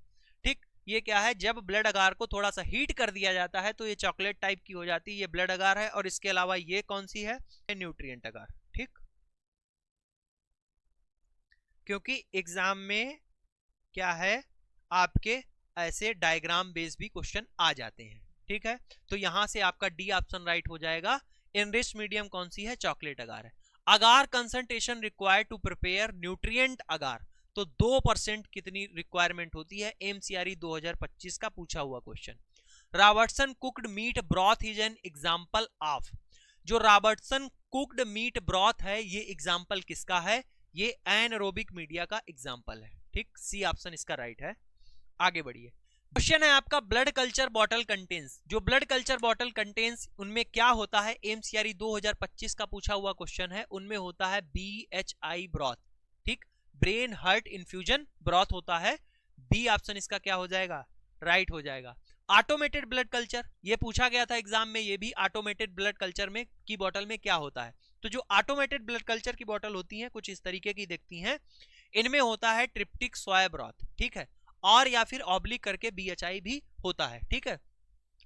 ठीक, ये क्या है, जब ब्लड अगार को थोड़ा सा हीट कर दिया जाता है तो ये चॉकलेट टाइप की हो जाती है, ये ब्लड अगार है। और इसके अलावा ये कौन सी है, न्यूट्रिएंट अगार। ठीक, क्योंकि एग्जाम में क्या है आपके ऐसे डायग्राम बेस भी क्वेश्चन आ जाते हैं। ठीक है, तो यहां से आपका डी ऑप्शन राइट हो जाएगा। इनरिच्ड मीडियम कौन सी है, चॉकलेट अगार है। Agar concentration required to prepare nutrient agar, तो 2% कितनी रिक्वायरमेंट होती है, एमसीआरई 2025 का पूछा हुआ question. Robertson cooked meet broth is an example of, जो रॉबर्टसन कुक्ड मीट ब्रॉथ है ये एग्जांपल किसका है, ये एनारोबिक मीडिया का एग्जांपल है। ठीक, सी ऑप्शन इसका राइट है। आगे बढ़िए, क्वेश्चन है आपका ब्लड कल्चर बॉटल कंटेन्स, जो ब्लड कल्चर बॉटल कंटेन्स उनमें क्या होता है, एमसीआरई 2025 का पूछा हुआ क्वेश्चन है, उनमें होता है बीएचआई ब्रॉथ। ठीक, ब्रेन हार्ट इन्फ्यूजन ब्रॉथ होता है, बी ऑप्शन इसका क्या हो जाएगा, राइट हो जाएगा। ऑटोमेटेड ब्लड कल्चर, ये पूछा गया था एग्जाम में, ये भी ऑटोमेटेड ब्लड कल्चर में की बॉटल में क्या होता है। तो जो ऑटोमेटेड ब्लड कल्चर की बॉटल होती है कुछ इस तरीके की दिखती हैं, इनमें होता है ट्रिप्टिक सोया ब्रॉथ। ठीक है, और या फिर ऑब्लिक करके बीएचआई भी होता है। ठीक है,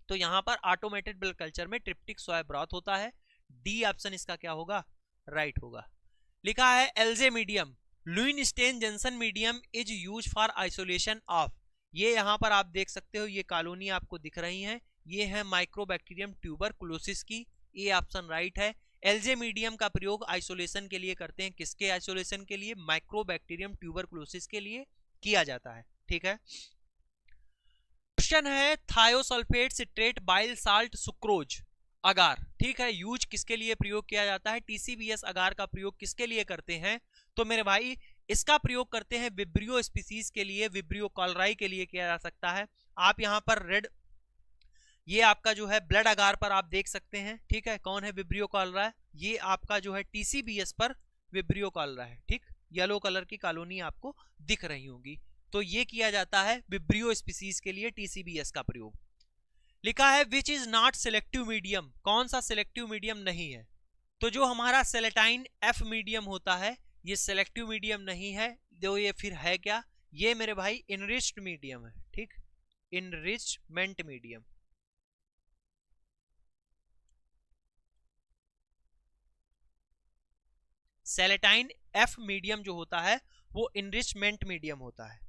तो यहां पर ऑटोमेटेड ब्लड कल्चर में ट्रिप्टिक सोया ब्रॉथ होता है, डी ऑप्शन इसका क्या होगा, राइट होगा। लिखा है LJ medium Lowenstein Jensen medium is use for isolation of, ये यहां पर आप देख सकते हो, ये कॉलोनी आपको दिख रही है, ये है माइक्रोबैक्टीरियम ट्यूबरकुलोसिस की, ये ऑप्शन राइट है। एल्जे मीडियम का प्रयोग आइसोलेशन के लिए करते हैं, किसके आइसोलेशन के लिए, माइक्रोबैक्टीरियम ट्यूबरकुलोसिस के लिए किया जाता है। ठीक है, क्वेश्चन है thiosulfate citrate bile salt sucrose agar. ठीक है, यूज किसके लिए प्रयोग किया जाता है, टीसीबीएस अगार का प्रयोग किसके लिए करते हैं, तो मेरे भाई इसका प्रयोग करते हैं विब्रियो स्पीसीज के लिए, विब्रियो कॉलराई के लिए किया जा सकता है। आप यहाँ पर रेड, ये आपका जो है ब्लड अगार पर आप देख सकते हैं, ठीक है, कौन है विब्रियो कॉलरा, ये आपका जो है टीसीबीएस पर विब्रियो कॉलरा है, ठीक, येलो कलर की कॉलोनी आपको दिख रही होगी। तो ये किया जाता है विब्रियो स्पीसीज के लिए टीसीबीएस का प्रयोग। लिखा है which is not selective medium, कौन सा सिलेक्टिव मीडियम नहीं है, तो जो हमारा सेलेटाइन एफ मीडियम होता है ये सिलेक्टिव मीडियम नहीं है। तो ये फिर है क्या, ये मेरे भाई इनरिच्ड मीडियम है, ठीक, इनरिचमेंट मीडियम। सेलेटाइन एफ मीडियम जो होता है वो इनरिचमेंट मीडियम होता है।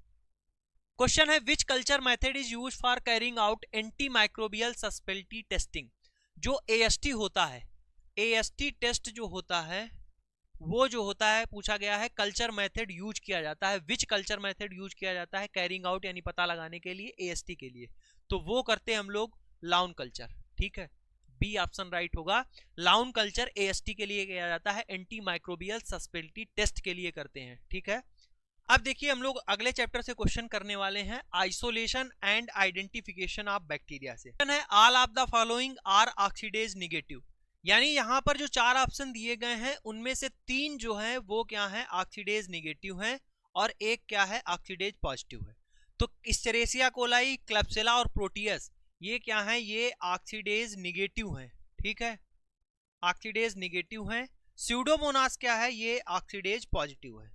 क्वेश्चन है which culture method is used for carrying out anti microbial susceptibility testing. जो एएसटी होता है, एएसटी टेस्ट जो होता है वो जो होता है, पूछा गया है कल्चर मेथड यूज किया जाता है, विच कल्चर मेथड यूज किया जाता है कैरिंग आउट यानी पता लगाने के लिए एएसटी के लिए, तो वो करते हैं हम लोग लाउन कल्चर, ठीक है, बी ऑप्शन राइट होगा। लाउन कल्चर एएसटी के लिए किया जाता है, एंटी माइक्रोबियल सस्पेबिलिटी टेस्ट के लिए करते हैं, ठीक है। अब देखिए हम लोग अगले चैप्टर से क्वेश्चन करने वाले हैं isolation and identification of bacteria से। है all of the following are oxidase negative, यानी यहाँ पर जो 4 ऑप्शन दिए गए हैं उनमें से 3 जो है वो क्या है, ऑक्सीडेज नेगेटिव हैं, और एक क्या है, ऑक्सीडेज पॉजिटिव है। तो इस्चरेसिया कोलाई, क्लेप्सिला और प्रोटियस ये क्या है, ये ऑक्सीडेज नेगेटिव हैं, ठीक है, ऑक्सीडेज नेगेटिव हैं। स्यूडोमोनास क्या है, ये ऑक्सीडेज पॉजिटिव है।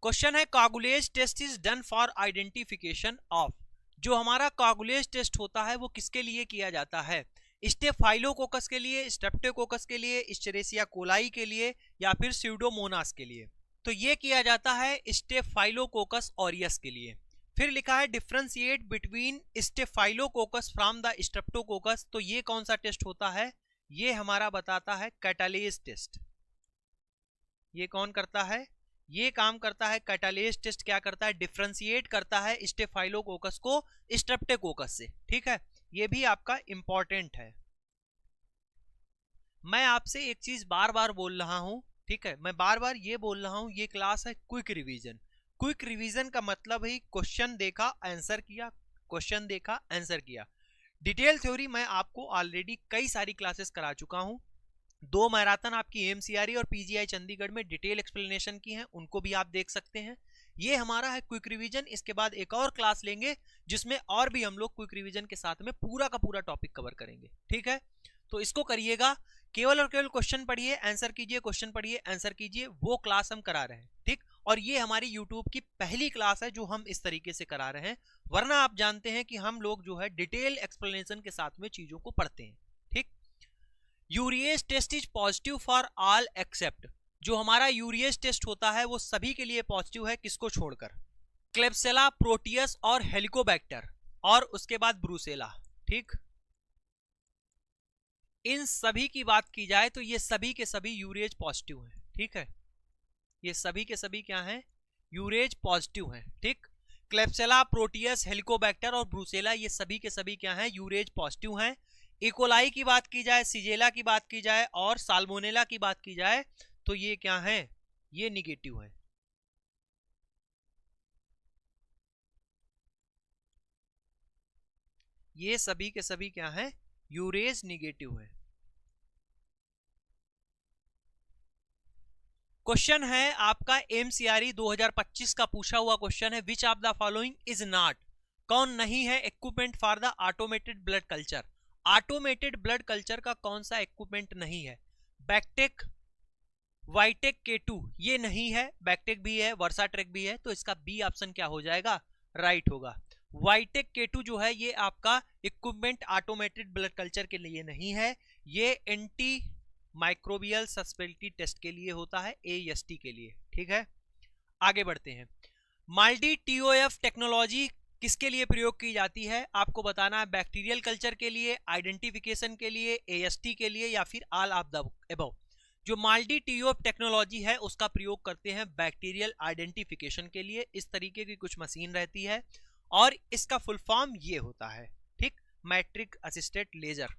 क्वेश्चन है coagulase test is done for identification of, जो हमारा कागुलेज टेस्ट होता है वो किसके लिए किया जाता है, स्टेफाइलोकोकस के लिए, स्ट्रेप्टोकोकस के लिए, इस्चरेसिया कोलाई के लिए, या फिर स्यूडोमोनास के लिए। तो ये किया जाता है स्टेफाइलोकोकस ऑरियस के लिए। फिर लिखा है differentiate between staphylococcus from the Streptococcus, तो ये कौन सा टेस्ट होता है, ये हमारा बताता है कैटालेज टेस्ट। ये कौन करता है, ये काम करता है कैटालेज टेस्ट, क्या करता है, डिफरेंशिएट करता है स्टेफाइलोकोकस को स्ट्रेप्टोकोकस से, ठीक है, ये भी आपका इंपॉर्टेंट है। मैं आपसे एक चीज बार बार बोल रहा हूं, ठीक है, मैं बार बार ये बोल रहा हूं, ये क्लास है क्विक रिवीजन। क्विक रिवीजन का मतलब है क्वेश्चन देखा आंसर किया, क्वेश्चन देखा आंसर किया। डिटेल थ्योरी मैं आपको ऑलरेडी कई सारी क्लासेस करा चुका हूं, 2 मैराथन आपकी एमसीआरई और पीजीआई चंडीगढ़ में डिटेल एक्सप्लेनेशन की हैं, उनको भी आप देख सकते हैं। ये हमारा है क्विक रिवीजन। इसके बाद एक और क्लास लेंगे जिसमें और भी हम लोग क्विक रिवीजन के साथ में पूरा का पूरा टॉपिक कवर करेंगे, ठीक है। तो इसको करिएगा, केवल और केवल क्वेश्चन पढ़िए, आंसर कीजिए, क्वेश्चन पढ़िए, आंसर कीजिए, वो क्लास हम करा रहे हैं, ठीक। और ये हमारी यूट्यूब की पहली क्लास है जो हम इस तरीके से करा रहे हैं, वरना आप जानते हैं कि हम लोग जो है डिटेल एक्सप्लेनेशन के साथ में चीजों को पढ़ते हैं, ठीक। Urease test is positive for all except, जो हमारा यूरिएज टेस्ट होता है वो सभी के लिए पॉजिटिव है, किसको छोड़कर, क्लेप्सिला, प्रोटियस और हेलिकोबैक्टर, और उसके बाद ब्रूसेला, ठीक। इन सभी की बात की जाए तो ये सभी के सभी यूरेज पॉजिटिव हैं, ठीक है, ये सभी के सभी क्या हैं, यूरेज पॉजिटिव हैं, ठीक। क्लेप्सिला, प्रोटियस, हेलिकोबैक्टर और ब्रूसेला ये सभी के सभी क्या हैं, यूरेज पॉजिटिव हैं। इकोलाई की बात की जाए, सिजेला की बात की जाए और साल्मोनेला की बात की जाए तो ये क्या है, ये निगेटिव है। ये सभी के सभी क्या है, यूरेज निगेटिव है। क्वेश्चन है आपका एमसीआरई 2025 का पूछा हुआ क्वेश्चन है, which of the following is not, कौन नहीं है equipment for the automated blood culture. Automated blood culture का कौन सा इक्विपमेंट नहीं है, बैक्टेक, वाइटेक K2 ये नहीं है, बैक्टेक भी है, वर्साट्रेक भी है, तो इसका बी ऑप्शन क्या हो जाएगा, राइट होगा। वाइटेक K2 जो है ये आपका इक्विपमेंट ऑटोमेटेड ब्लड कल्चर के लिए नहीं है, ये एंटी माइक्रोबियल सस्पेबिलिटी टेस्ट के लिए होता है, AST के लिए, ठीक है। आगे बढ़ते हैं, माल्टी TOF टेक्नोलॉजी किसके लिए प्रयोग की जाती है, आपको बताना है, बैक्टीरियल कल्चर के लिए, आइडेंटिफिकेशन के लिए, AST के लिए, या फिर ऑल ऑफ द अबव। जो माल्टी TOF टेक्नोलॉजी है उसका प्रयोग करते हैं बैक्टीरियल आइडेंटिफिकेशन के लिए, इस तरीके की कुछ मशीन रहती है और इसका फुल फॉर्म ये होता है, ठीक, matrix assisted laser.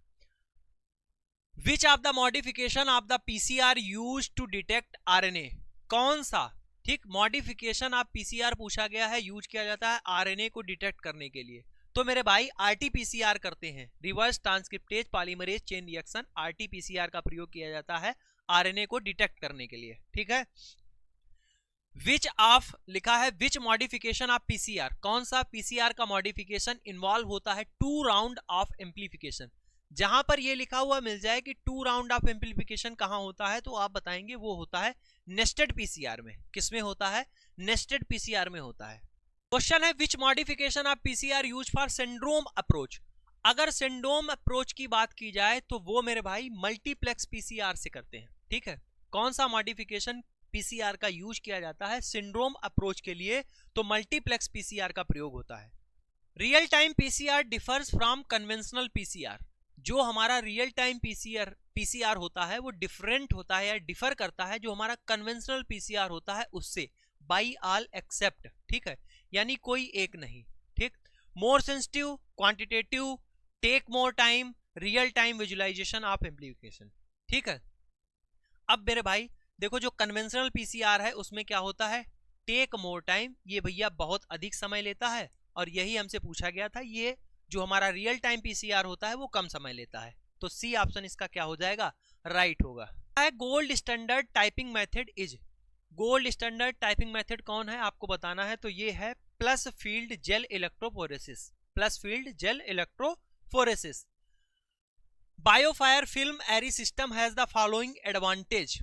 Which of the modification of the PCR use to detect RNA, कौन सा, ठीक, मॉडिफिकेशन ऑफ पीसीआर पूछा गया है, यूज किया जाता है आरएनए को डिटेक्ट करने के लिए। तो मेरे भाई आरटीपीसीआर करते हैं, reverse transcriptase polymerase chain reaction, RTPCR का प्रयोग किया जाता है आरएनए को डिटेक्ट करने के लिए, ठीक है। विच ऑफ लिखा है, विच मॉडिफिकेशन ऑफ पीसीआर, कौन सा पीसीआर का मॉडिफिकेशन इन्वॉल्व होता है 2 राउंड ऑफ एम्प्लीफिकेशन। जहां पर ये लिखा हुआ मिल जाए कि 2 राउंड ऑफ एम्प्लीफिकेशन कहां होता है, तो आप बताएंगे वो होता है नेस्टेड पीसीआर में। किसमें होता है, नेस्टेड पीसीआर में होता है। क्वेश्चन है which modification of PCR use for syndrome approach. अगर सिंड्रोम अप्रोच की बात की जाए तो वो मेरे भाई मल्टीप्लेक्स पीसीआर से करते हैं, ठीक है। कौन सा मॉडिफिकेशन पीसीआर का यूज किया जाता है सिंड्रोम अप्रोच के लिए, तो मल्टीप्लेक्स पीसीआर का प्रयोग होता है। Real time PCR differs from conventional PCR, जो हमारा रियल टाइम पीसीआर होता है वो डिफरेंट होता है या डिफर करता है जो हमारा कन्वेंशनल पीसीआर होता है उससे, बाई ऑल एक्सेप्ट, ठीक है, यानी कोई एक नहीं, ठीक। More sensitive, quantitative, take more time, real time visualisation of amplification, ठीक है। अब मेरे भाई देखो, जो कन्वेंशनल पीसीआर है उसमें क्या होता है, टेक मोर टाइम, ये भैया बहुत अधिक समय लेता है, और यही हमसे पूछा गया था, ये जो हमारा रियल टाइम पीसीआर होता है वो कम समय लेता है। तो सी ऑप्शन इसका क्या हो जाएगा, राइट होगा। Gold standard typing method is, gold standard typing method कौन है आपको बताना है, तो ये है pulse field gel electrophoresis, pulse field gel electrophoresis. BioFire film array system has the following advantage,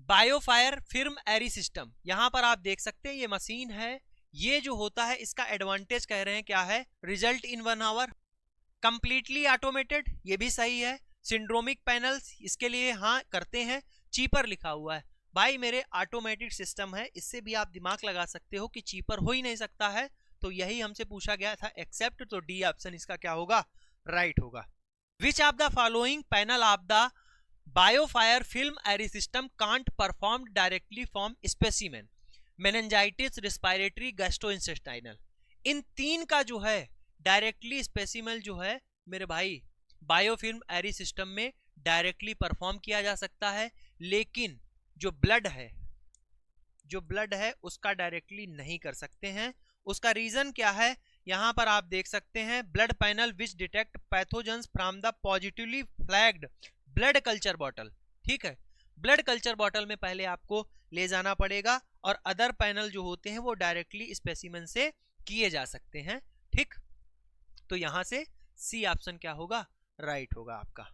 BioFire film array system, यहां पर आप देख सकते हैं ये मशीन है, ये जो होता है इसका एडवांटेज कह रहे हैं क्या है, result in 1 hour, completely automated, ये भी सही है। सिंड्रोमिक पैनल्स, इसके लिए हाँ करते हैं। चीपर लिखा हुआ है, भाई मेरे ऑटोमेटेड सिस्टम है, इससे भी आप दिमाग लगा सकते हो कि चीपर हो ही नहीं सकता है, तो यही हमसे पूछा गया था एक्सेप्ट, तो डी ऑप्शन इसका क्या होगा, राइट होगा। Which of the following panel of the BioFire film array system can't perform directly from specimen, meningitis, respiratory, gastrointestinal, इन 3 का जो है डायरेक्टली स्पेसिमेन जो है मेरे भाई बायोफिल्म एरी सिस्टम में डायरेक्टली परफॉर्म किया जा सकता है, लेकिन जो ब्लड है उसका डायरेक्टली नहीं कर सकते हैं। उसका रीजन क्या है, यहां पर आप देख सकते हैं, blood panel which detect pathogens from the positively flagged blood culture bottle, ठीक है। ब्लड कल्चर बॉटल में पहले आपको ले जाना पड़ेगा, और अदर पैनल जो होते हैं वो डायरेक्टली स्पेसिमेन से किए जा सकते हैं, ठीक। तो यहां से सी ऑप्शन क्या होगा, राइट होगा आपका।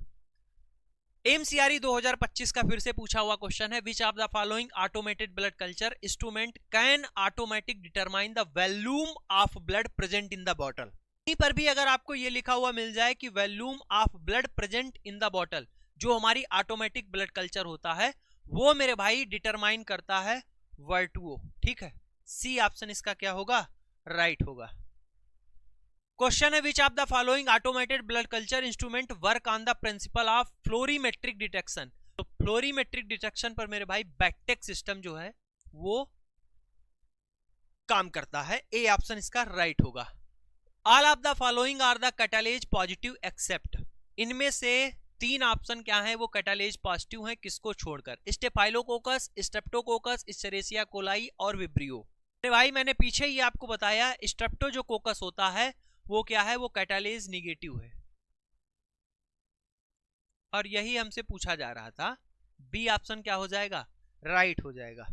एमसीआरई 2025 का फिर से पूछा हुआ क्वेश्चन है, which of the following automated blood culture instrument can automatic determine the volume of blood present in the bottle. यहीं पर भी अगर आपको ये लिखा हुआ मिल जाए कि volume of blood present in the bottle, जो हमारी ऑटोमेटिक ब्लड कल्चर होता है वो मेरे भाई डिटरमाइन करता है वर्टुओ, ठीक है। सी ऑप्शन इसका क्या होगा, राइट होगा। क्वेश्चन है which of the following automated blood culture instrument work on the principle of fluorimetric detection. तो फ्लोरीमेट्रिक डिटेक्शन पर मेरे भाई बैक्टेक सिस्टम जो है वो काम करता है, ए ऑप्शन इसका राइट होगा। All of the following are the catalase positive except, इनमें से 3 ऑप्शन क्या है वो कैटालेज पॉजिटिव है, किसको छोड़कर, स्टेफाइलोकोकस, स्ट्रेप्टोकोकस, इस्चेरिशिया कोलाई और विब्रियो। भाई मैंने पीछे ही आपको बताया स्ट्रेप्टो जो कोकस होता है वो क्या है, वो कैटालेज निगेटिव है, और यही हमसे पूछा जा रहा था। बी ऑप्शन क्या हो जाएगा, राइट हो जाएगा।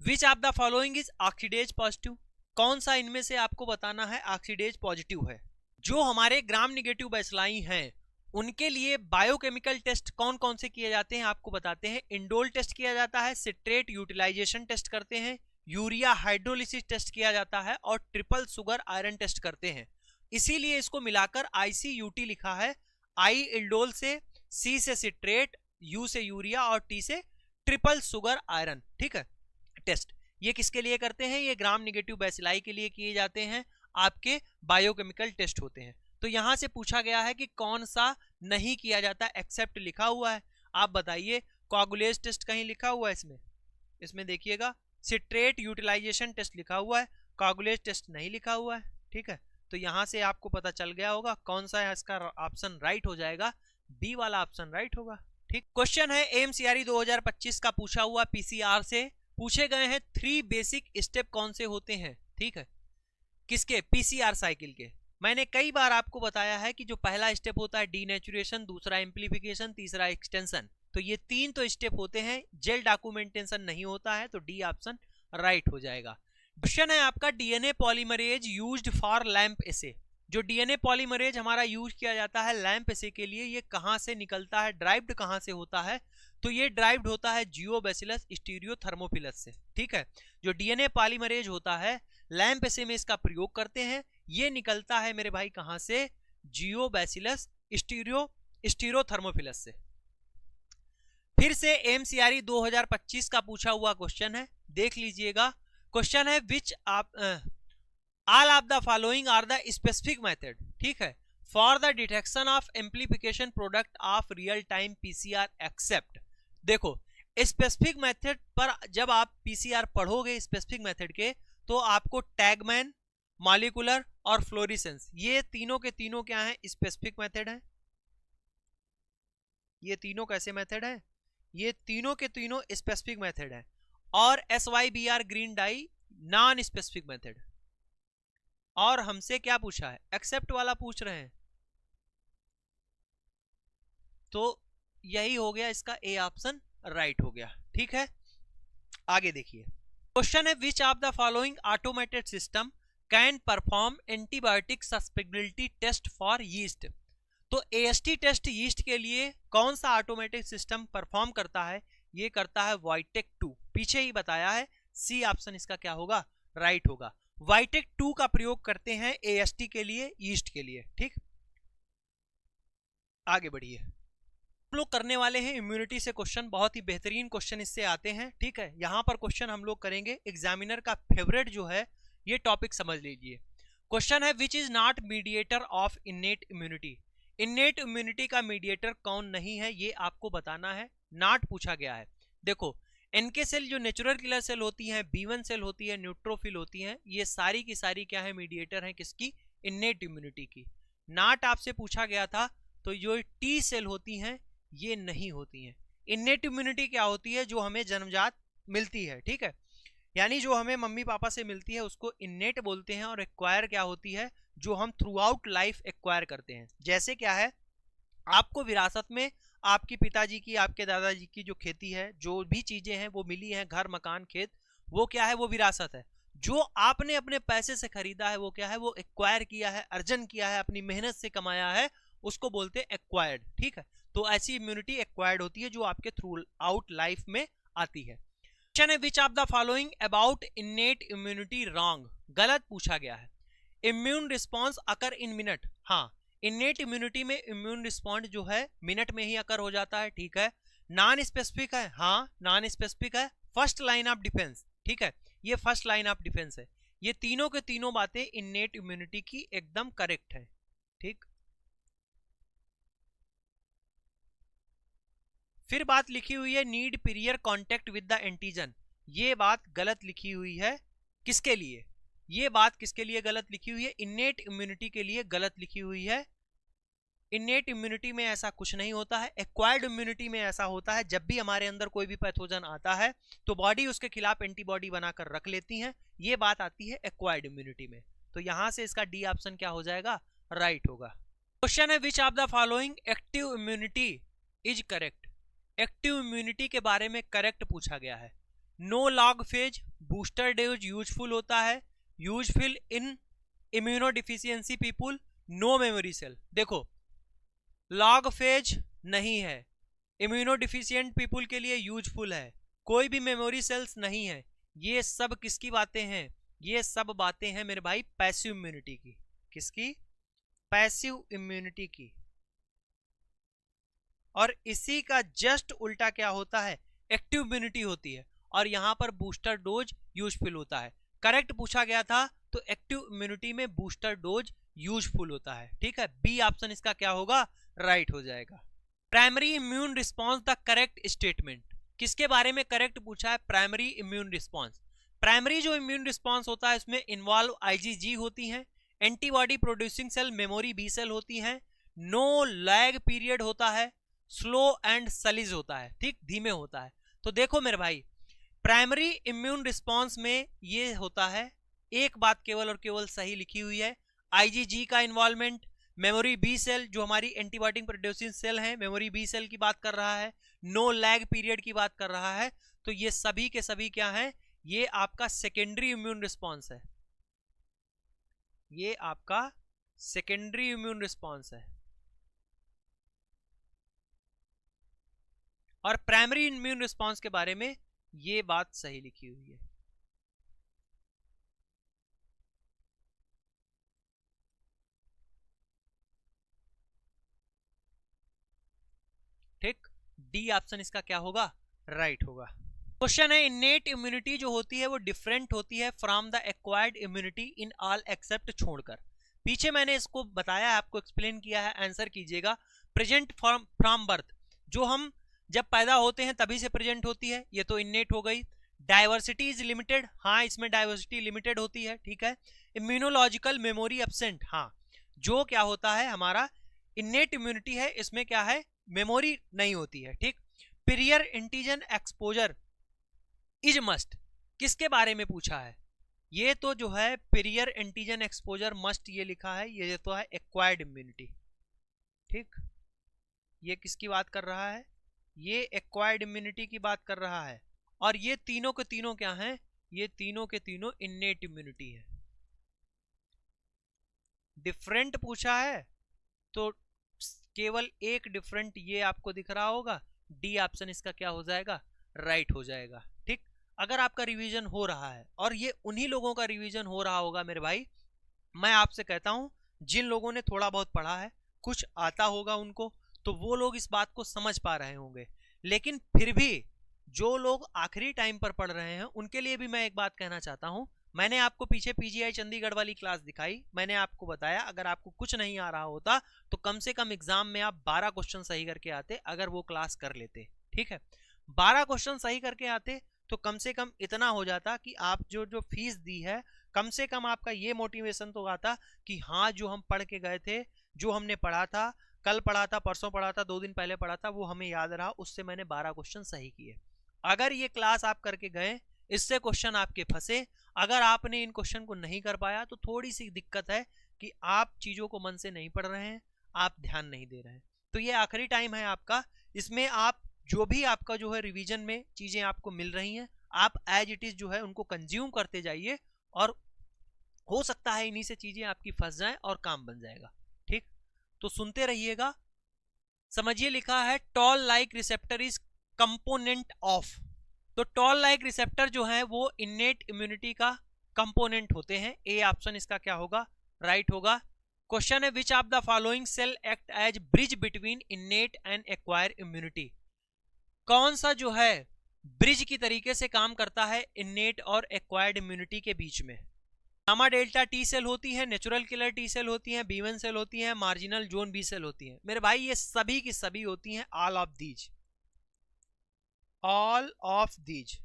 विच of the following is oxidase positive, कौन सा इनमें से आपको बताना है ऑक्सीडेज पॉजिटिव है। जो हमारे ग्राम निगेटिव बैसिलाई हैं उनके लिए बायोकेमिकल टेस्ट कौन कौन से किए जाते हैं आपको बताते हैं। इंडोल टेस्ट किया जाता है, सिट्रेट यूटिलाइजेशन टेस्ट करते हैं, यूरिया हाइड्रोलिसिस टेस्ट किया जाता है, और ट्रिपल शुगर आयरन टेस्ट करते हैं। इसीलिए इसको मिलाकर ICUT लिखा है, आई इंडोल से, सी से सिट्रेट, यू से यूरिया और टी से ट्रिपल शुगर आयरन, ठीक है, टेस्ट। ये किसके लिए करते हैं, ये ग्राम निगेटिव बैसिलाई के लिए किए जाते हैं, आपके बायोकेमिकल टेस्ट होते हैं। तो यहां से पूछा गया है कि कौन सा नहीं किया जाता, एक्सेप्ट लिखा हुआ है, आप बताइए। कोगुलेज टेस्ट कहीं लिखा हुआ है इसमें देखिएगा, सिट्रेट यूटिलाइजेशन टेस्ट लिखा हुआ है, कोगुलेज टेस्ट नहीं लिखा हुआ है, ठीक है। तो यहां से आपको पता चल गया होगा कौन सा है इसका ऑप्शन राइट हो जाएगा, बी वाला ऑप्शन राइट होगा। ठीक, क्वेश्चन है एमसीआरई 2025 का पूछा हुआ, पीसीआर से पूछे गए हैं 3 बेसिक स्टेप कौन से होते हैं। ठीक है, किसके, पीसीआर साइकिल के। मैंने कई बार आपको बताया है कि जो पहला स्टेप होता है डीनेचुरेशन, दूसरा एम्प्लीफिकेशन, तीसरा एक्सटेंशन, तो ये 3 तो स्टेप होते हैं, जेल डॉक्यूमेंटेशन नहीं होता है, तो डी ऑप्शन राइट हो जाएगा। क्वेश्चन है आपका DNA polymerase used for LAMP assay, जो डीएनए पॉलीमरेज हमारा यूज किया जाता है लैंप एसे के लिए, ये कहां से निकलता है, ड्राइव्ड कहां से होता है, तो ये ड्राइव्ड होता है जियोबैसिलस स्टीरियोथर्मोफिलस से। ठीक है, जो डीएनए पॉलीमरेज होता है लैंप एसे में इसका प्रयोग करते हैं, ये निकलता है मेरे भाई कहां से, जियोबैसिलस स्टीरियोथर्मोफिलस से। फिर से एमसीआरई 2025 का पूछा हुआ क्वेश्चन है, देख लीजिएगा। क्वेश्चन है which all of the following are the specific method, ठीक है, for the detection of amplification product of real time PCR except. देखो स्पेसिफिक मेथड पर जब आप पीसीआर पढ़ोगे स्पेसिफिक मेथड के, तो आपको टैगमैन, मॉलिक्यूलर और फ्लोरेसेंस, ये तीनों के तीनों क्या हैं, स्पेसिफिक मेथड है। ये तीनों कैसे मेथड है, ये तीनों के तीनों स्पेसिफिक मेथड है। और SYBR green die non specific method. और हमसे क्या पूछा है, एक्सेप्ट वाला पूछ रहे हैं, तो यही हो गया इसका ए ऑप्शन राइट हो गया। ठीक है, आगे देखिए। क्वेश्चन है which of the following automated system can perform antibiotic susceptibility test for yeast. तो एएसटी टेस्ट यीस्ट के लिए कौन सा ऑटोमेटिक सिस्टम परफॉर्म करता है, ये करता है वाइटेक 2, पीछे ही बताया है, सी ऑप्शन इसका क्या होगा, राइट होगा। वाइटेक 2 का प्रयोग करते हैं एएसटी के लिए, यीस्ट के लिए। ठीक, आगे बढ़िए। हम लोग करने वाले हैं इम्यूनिटी से क्वेश्चन, बहुत ही बेहतरीन क्वेश्चन इससे आते हैं। ठीक है, यहां पर क्वेश्चन हम लोग करेंगे एग्जामिनर का फेवरेट जो है, ये टॉपिक समझ लीजिए। क्वेश्चन है which is not mediator of innate immunity. Innate immunity का मीडिएटर कौन नहीं है, ये आपको बताना है, नॉट पूछा गया है। देखो एनके सेल जो नेचुरल किलर सेल होती हैं, B1 सेल होती है, न्यूट्रोफिल होती हैं, ये सारी की सारी क्या है, मीडिएटर है किसकी, इनेट इम्यूनिटी की। नॉट आपसे पूछा गया था, तो जो टी सेल होती हैं ये नहीं होती हैं। इनेट इम्यूनिटी क्या होती है, जो हमें जन्मजात मिलती है। ठीक है, यानी जो हमें मम्मी पापा से मिलती है उसको इनेट बोलते हैं, और एक्वायर क्या होती है, जो हम थ्रू आउट लाइफ एक्वायर करते हैं। जैसे क्या है, आपको विरासत में आपकी पिताजी की, आपके दादाजी की जो खेती है, जो भी चीजें हैं वो मिली हैं, घर मकान खेत, वो क्या है, वो विरासत है। जो आपने अपने पैसे से खरीदा है वो क्या है, वो एक्वायर किया है, अर्जन किया है, अपनी मेहनत से कमाया है, उसको बोलते हैं एक्वायर्ड। ठीक है, तो ऐसी इम्यूनिटी एक्वायर्ड होती है जो आपके थ्रू आउट लाइफ में आती है। क्वेश्चन है which of the following about innate immunity wrong, गलत पूछा गया है। इम्यून रिस्पॉन्स अकर इन मिनट, हाँ इनेट इम्यूनिटी में इम्यून रिस्पॉन्स जो है मिनट में ही अकर हो जाता है। ठीक है, नॉन स्पेसिफिक है, हाँ नॉन स्पेसिफिक है। फर्स्ट लाइन ऑफ डिफेंस, ठीक है, ये फर्स्ट लाइन ऑफ डिफेंस है। ये तीनों के तीनों बातें इनेट इम्यूनिटी की एकदम करेक्ट है। ठीक, फिर बात लिखी हुई है need prior contact with the antigen, ये बात गलत लिखी हुई है, किसके लिए, ये बात किसके लिए गलत लिखी हुई है, इनेट इम्यूनिटी के लिए गलत लिखी हुई है। इनेट इम्यूनिटी में ऐसा कुछ नहीं होता है, एक्वायर्ड इम्यूनिटी में ऐसा होता है। जब भी हमारे अंदर कोई भी पैथोजन आता है तो बॉडी उसके खिलाफ एंटीबॉडी बनाकर रख लेती है, ये बात आती है एक्वायर्ड इम्यूनिटी में। तो यहां से इसका डी ऑप्शन क्या हो जाएगा, राइट होगा। क्वेश्चन है which of the following active immunity is correct. Active immunity के बारे में करेक्ट पूछा गया है। No lag phase, booster dose useful होता है, useful in immunodeficiency people, no memory cell. देखो लॉग फेज नहीं है, इम्यूनोडिफिशियंट पीपुल के लिए यूजफुल है, कोई भी मेमोरी सेल्स नहीं है। ये सब किसकी बातें हैं, ये सब बातें हैं मेरे भाई पैसिव इम्यूनिटी की। किसकी, पैसिव इम्यूनिटी की। और इसी का जस्ट उल्टा क्या होता है, एक्टिव इम्यूनिटी होती है, और यहां पर बूस्टर डोज यूजफुल होता है। करेक्ट पूछा गया था, तो एक्टिव इम्यूनिटी में बूस्टर डोज यूजफुल होता है। ठीक है, बी ऑप्शन इसका क्या होगा, राइट हो जाएगा। Primary immune response the correct statement, किसके बारे में करेक्ट पूछा है, प्राइमरी इम्यून रिस्पॉन्स। प्राइमरी जो इम्यून रिस्पॉन्स होता है इसमें इन्वॉल्व आईजीजी होती है, antibody producing cell memory B cell होती हैं, नो लैग पीरियड होता है, स्लो एंड सलीज होता है, ठीक, धीमे होता है। तो देखो मेरे भाई, प्राइमरी इम्यून रिस्पॉन्स में ये होता है, एक बात केवल और केवल सही लिखी हुई है, आईजीजी का इन्वॉल्वमेंट, मेमोरी बी सेल जो हमारी एंटीबॉडी प्रोड्यूसिंग सेल है, मेमोरी बी सेल की बात कर रहा है, नो लैग पीरियड की बात कर रहा है। तो ये सभी के सभी क्या है, ये आपका सेकेंडरी इम्यून रिस्पॉन्स है, ये आपका सेकेंडरी इम्यून रिस्पॉन्स है। और प्राइमरी इम्यून रिस्पॉन्स के बारे में ये बात सही लिखी हुई है। ठीक, डी ऑप्शन इसका क्या होगा, राइट होगा। क्वेश्चन है, इनेट इम्यूनिटी जो होती है वो डिफरेंट होती है from the acquired immunity in all except छोड़कर। पीछे मैंने इसको बताया, आपको एक्सप्लेन किया है, आंसर कीजिएगा। प्रेजेंट फ्रॉम बर्थ, जो हम जब पैदा होते हैं तभी से प्रेजेंट होती है, ये तो इनेट हो गई। डाइवर्सिटी इज लिमिटेड, हाँ इसमें डाइवर्सिटी लिमिटेड होती है, ठीक है। इम्यूनोलॉजिकल मेमोरी एब्सेंट, हाँ जो क्या होता है हमारा इनेट इम्यूनिटी है, इसमें क्या है, मेमोरी नहीं होती है, ठीक। पीरियर एंटीजन एक्सपोजर इज मस्ट, किसके बारे में पूछा है, ये तो जो है पीरियर एंटीजन एक्सपोजर मस्ट ये लिखा है, ये तो है एक्वायर्ड इम्यूनिटी, ठीक। ये किसकी बात कर रहा है, ये एक्वायर्ड इम्यूनिटी की बात कर रहा है। और ये तीनों के तीनों क्या हैं, ये तीनों के तीनों इन्नेट इम्यूनिटी है। डिफरेंट पूछा है तो केवल एक डिफरेंट ये आपको दिख रहा होगा, डी ऑप्शन इसका क्या हो जाएगा, राइट हो जाएगा, ठीक। अगर आपका रिवीजन हो रहा है, और ये उन्हीं लोगों का रिवीजन हो रहा होगा मेरे भाई, मैं आपसे कहता हूं जिन लोगों ने थोड़ा बहुत पढ़ा है, कुछ आता होगा उनको, तो वो लोग इस बात को समझ पा रहे होंगे। लेकिन फिर भी जो लोग आखिरी टाइम पर पढ़ रहे हैं उनके लिए भी मैं एक बात कहना चाहता हूं। मैंने आपको पीछे पीजीआई चंडीगढ़ वाली क्लास दिखाई, मैंने आपको बताया अगर आपको कुछ नहीं आ रहा होता तो कम से कम एग्जाम में आप 12 क्वेश्चन सही करके आते, अगर वो क्लास कर लेते, ठीक है। 12 क्वेश्चन सही करके आते तो कम से कम इतना हो जाता कि आप जो जो फीस दी है, कम से कम आपका ये मोटिवेशन तो आता कि हाँ जो हम पढ़ के गए थे, जो हमने पढ़ा था, कल पढ़ा था, परसों पढ़ा था, 2 दिन पहले पढ़ा था, वो हमें याद रहा, उससे मैंने 12 क्वेश्चन सही किए। अगर ये क्लास आप करके गए, इससे क्वेश्चन आपके फंसे, अगर आपने इन क्वेश्चन को नहीं कर पाया तो थोड़ी सी दिक्कत है कि आप चीजों को मन से नहीं पढ़ रहे हैं, आप ध्यान नहीं दे रहे हैं। तो ये आखिरी टाइम है आपका, इसमें आप जो भी आपका जो है रिवीजन में चीजें आपको मिल रही हैं, आप एज इट इज जो है उनको कंज्यूम करते जाइए, और हो सकता है इन्हीं से चीजें आपकी फंस जाएं और काम बन जाएगा, ठीक। तो सुनते रहिएगा, समझिए। लिखा है toll like receptor is component of, तो टॉल लाइक रिसेप्टर जो है वो इन्नेट इम्यूनिटी का कंपोनेंट होते हैं, ए ऑप्शन इसका क्या होगा, राइट होगा। क्वेश्चन है, which of the following cell act as bridge between innate and acquire immunity, कौन सा जो है ब्रिज की तरीके से काम करता है इन्नेट और एक्वायर्ड इम्यूनिटी के बीच में। गामा डेल्टा टी सेल होती है, नेचुरल किलर टी सेल होती है, B1 सेल होती है, मार्जिनल जोन बी सेल होती है। मेरे भाई ये सभी की सभी होती हैं all of these, all of these,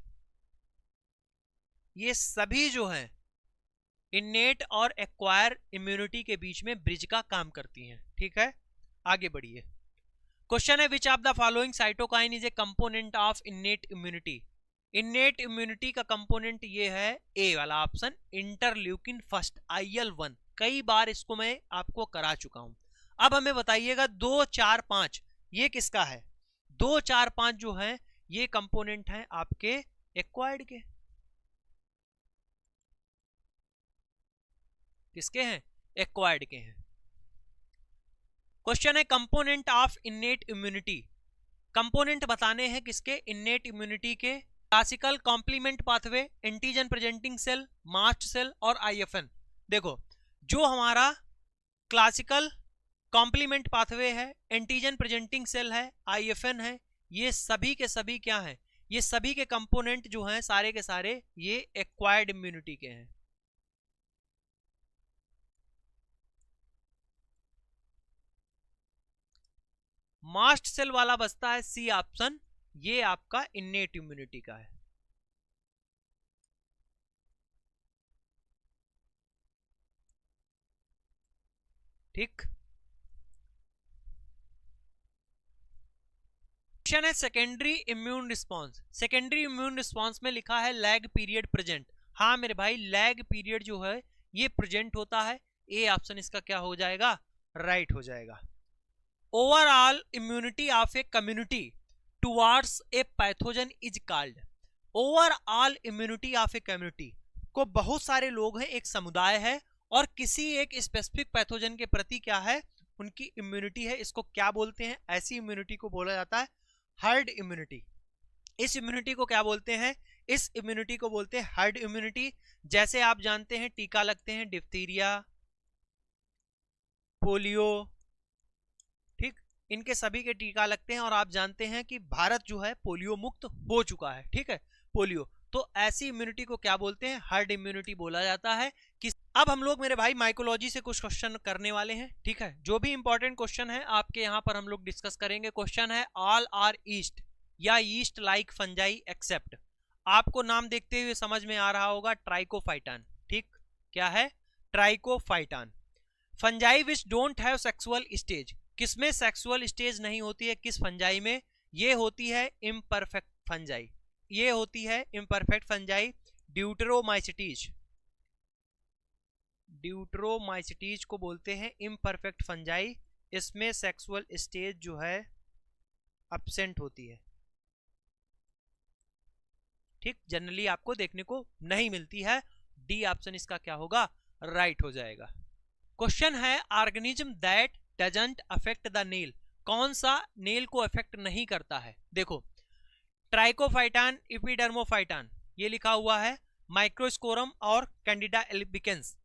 ये सभी जो हैं इन्नेट और एक्वायर इम्यूनिटी के बीच में ब्रिज का काम करती हैं, ठीक है। आगे बढ़िए। क्वेश्चन है, which of the following cytokine is a component of innate immunity, innate immunity का कंपोनेंट ये है ए वाला ऑप्शन, इंटरल्यूकिन फर्स्ट IL-1, कई बार इसको मैं आपको करा चुका हूं। अब हमें बताइएगा 2, 4, 5 ये किसका है, 2, 4, 5 जो है ये कंपोनेंट है आपके एक्वायर्ड के, किसके हैं, एक्वायर्ड के हैं। क्वेश्चन है, component of innate immunity, component बताने हैं किसके, इन्नेट इम्यूनिटी के। Classical complement pathway, antigen presenting cell, mast cell और IFN। देखो जो हमारा क्लासिकल कॉम्प्लीमेंट पाथवे है, एंटीजन प्रेजेंटिंग सेल है, IFN है, ये सभी के सभी क्या हैं, ये सभी के कंपोनेंट जो हैं सारे के सारे ये एक्वायर्ड इम्यूनिटी के हैं। मास्ट सेल वाला बचता है सी ऑप्शन, ये आपका इन्नेट इम्यूनिटी का है। ठीक। क्वेश्चन है secondary immune response. Secondary immune response में लिखा है लैग पीरियड प्रेजेंट। हाँ मेरे भाई, लैग पीरियड जो है ये प्रेजेंट होता है। ए ऑप्शन इसका क्या हो जाएगा, राइट हो जाएगा। Overall immunity of a community towards a pathogen is called. Overall immunity of a community को बहुत सारे लोग हैं, एक समुदाय है, और किसी एक स्पेसिफिक पैथोजन के प्रति क्या है, उनकी इम्यूनिटी है। इसको क्या बोलते हैं, ऐसी इम्यूनिटी को बोला जाता है हर्ड इम्यूनिटी। इस इम्यूनिटी को क्या बोलते हैं, इस इम्यूनिटी को बोलते हैं हर्ड इम्यूनिटी। जैसे आप जानते हैं टीका लगते हैं डिप्थीरिया, पोलियो, ठीक, इनके सभी के टीका लगते हैं। और आप जानते हैं कि भारत जो है पोलियो मुक्त हो चुका है, ठीक है, पोलियो। तो ऐसी इम्यूनिटी को क्या बोलते हैं, हर्ड इम्यूनिटी बोला जाता है। कि अब हम लोग मेरे भाई माइकोलॉजी से कुछ क्वेश्चन करने वाले हैं, ठीक है। जो भी इंपॉर्टेंट क्वेश्चन है आपके यहाँ पर हम लोग डिस्कस करेंगे। क्वेश्चन है ऑल आर ईस्ट या ईस्ट लाइक फंजाई एक्सेप्ट। आपको नाम देखते हुए समझ में आ रहा होगा ट्राइकोफाइटान, ठीक, क्या है, Trichophyton. Fungi which don't have sexual stage, किसमें सेक्सुअल स्टेज नहीं होती है, किस फंजाई में, ये होती है इम्परफेक्ट फंजाई, ये होती है इम्परफेक्ट फंजाई। ड्यूटेरोमाइसिटीज, ड्यूटेरोमाइसिटीज को बोलते हैं इम्परफेक्ट फंजाई। इसमें सेक्सुअल स्टेज जो है एब्सेंट होती है, ठीक, जनरली आपको देखने को नहीं मिलती है। डी ऑप्शन इसका क्या होगा, राइट हो जाएगा। क्वेश्चन है organism that doesn't affect the nail, कौन सा नेल को अफेक्ट नहीं करता है। देखो ट्राइकोफाइटान, इपिडर्मोफाइटान ये लिखा हुआ है, माइक्रोस्कोरम और कैंडिडा एल्बिकेंस,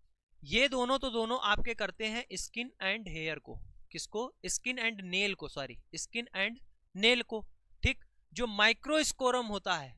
ये दोनों तो दोनों आपके करते हैं स्किन एंड हेयर को, किसको, स्किन एंड नेल को, सॉरी स्किन एंड नेल को, ठीक। जो माइक्रोस्कोरम होता है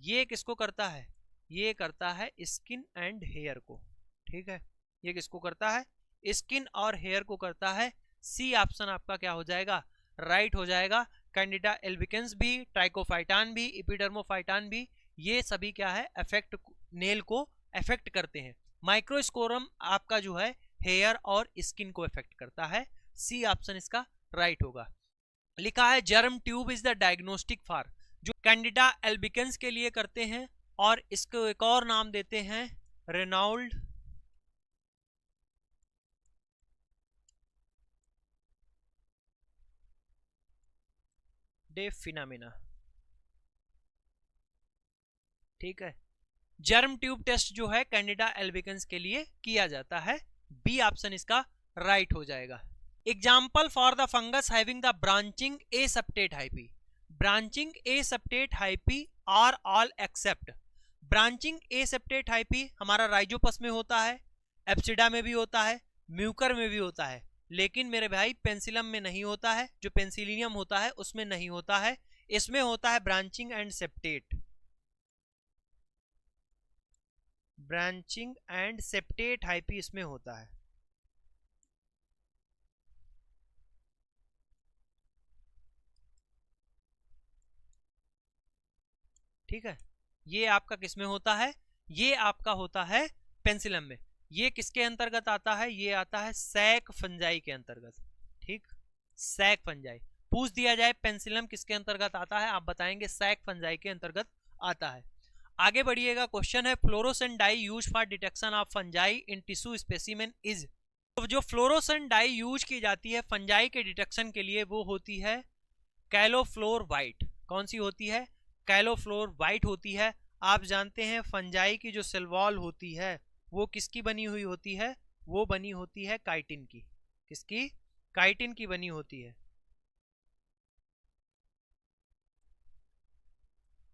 ये किसको करता है, ये करता है स्किन एंड हेयर को, ठीक है, ये किसको करता है, स्किन और हेयर को करता है। सी ऑप्शन आपका क्या हो जाएगा, राइट हो जाएगा। कैंडिडा एल्बिकेंस भी, ट्राइकोफाइटान भी, इपिडर्मोफाइटान भी, ये सभी क्या है, अफेक्ट, नेल को अफेक्ट करते हैं। माइक्रोस्कोरम आपका जो है हेयर और स्किन को अफेक्ट करता है। सी ऑप्शन इसका राइट होगा। लिखा है germ tube is the diagnostic for, जो कैंडिडा एल्बिकेंस के लिए करते हैं, और इसको एक और नाम देते हैं रेनाल्ड डे फिनोमेना, ठीक है। जर्म ट्यूब टेस्ट जो है कैंडिडा एल्बिकेंस के लिए किया जाता है। बी ऑप्शन इसका राइट हो जाएगा। Example for the fungus having the branching aseptate hyphae, branching aseptate hyphae are all except. Branching aseptate hyphae हमारा राइजोपस में होता है, एप्सिडा में भी होता है, म्यूकर में भी होता है, लेकिन मेरे भाई पेंसिलम में नहीं होता है, जो पेंसिलिनियम होता है उसमें नहीं होता है। इसमें होता है branching and septate, branching and septate hyphae इसमें होता है, ठीक है। ये आपका किसमें होता है, ये आपका होता है पेंसिलम में। ये किसके अंतर्गत आता है, ये आता है सैक फंजाई के अंतर्गत, ठीक, सैक फंजाई। पूछ दिया जाए पेंसिलम किसके अंतर्गत आता है, आप बताएंगे सैक फंजाई के अंतर्गत आता है। आगे बढ़िएगा। क्वेश्चन है fluorescent dye use for detection of fungi in tissue specimen is. तो जो फ्लोरोसेंट डाई यूज की जाती है फंजाई के डिटेक्शन के लिए वो होती है कैलोफ्लोर वाइट। कौन सी होती है, कैलोफ्लोर वाइट होती है। आप जानते हैं फंजाई की जो सेल वॉल होती है वो किसकी बनी हुई होती है, वो बनी होती है काइटिन की, किसकी, काइटिन की बनी होती है।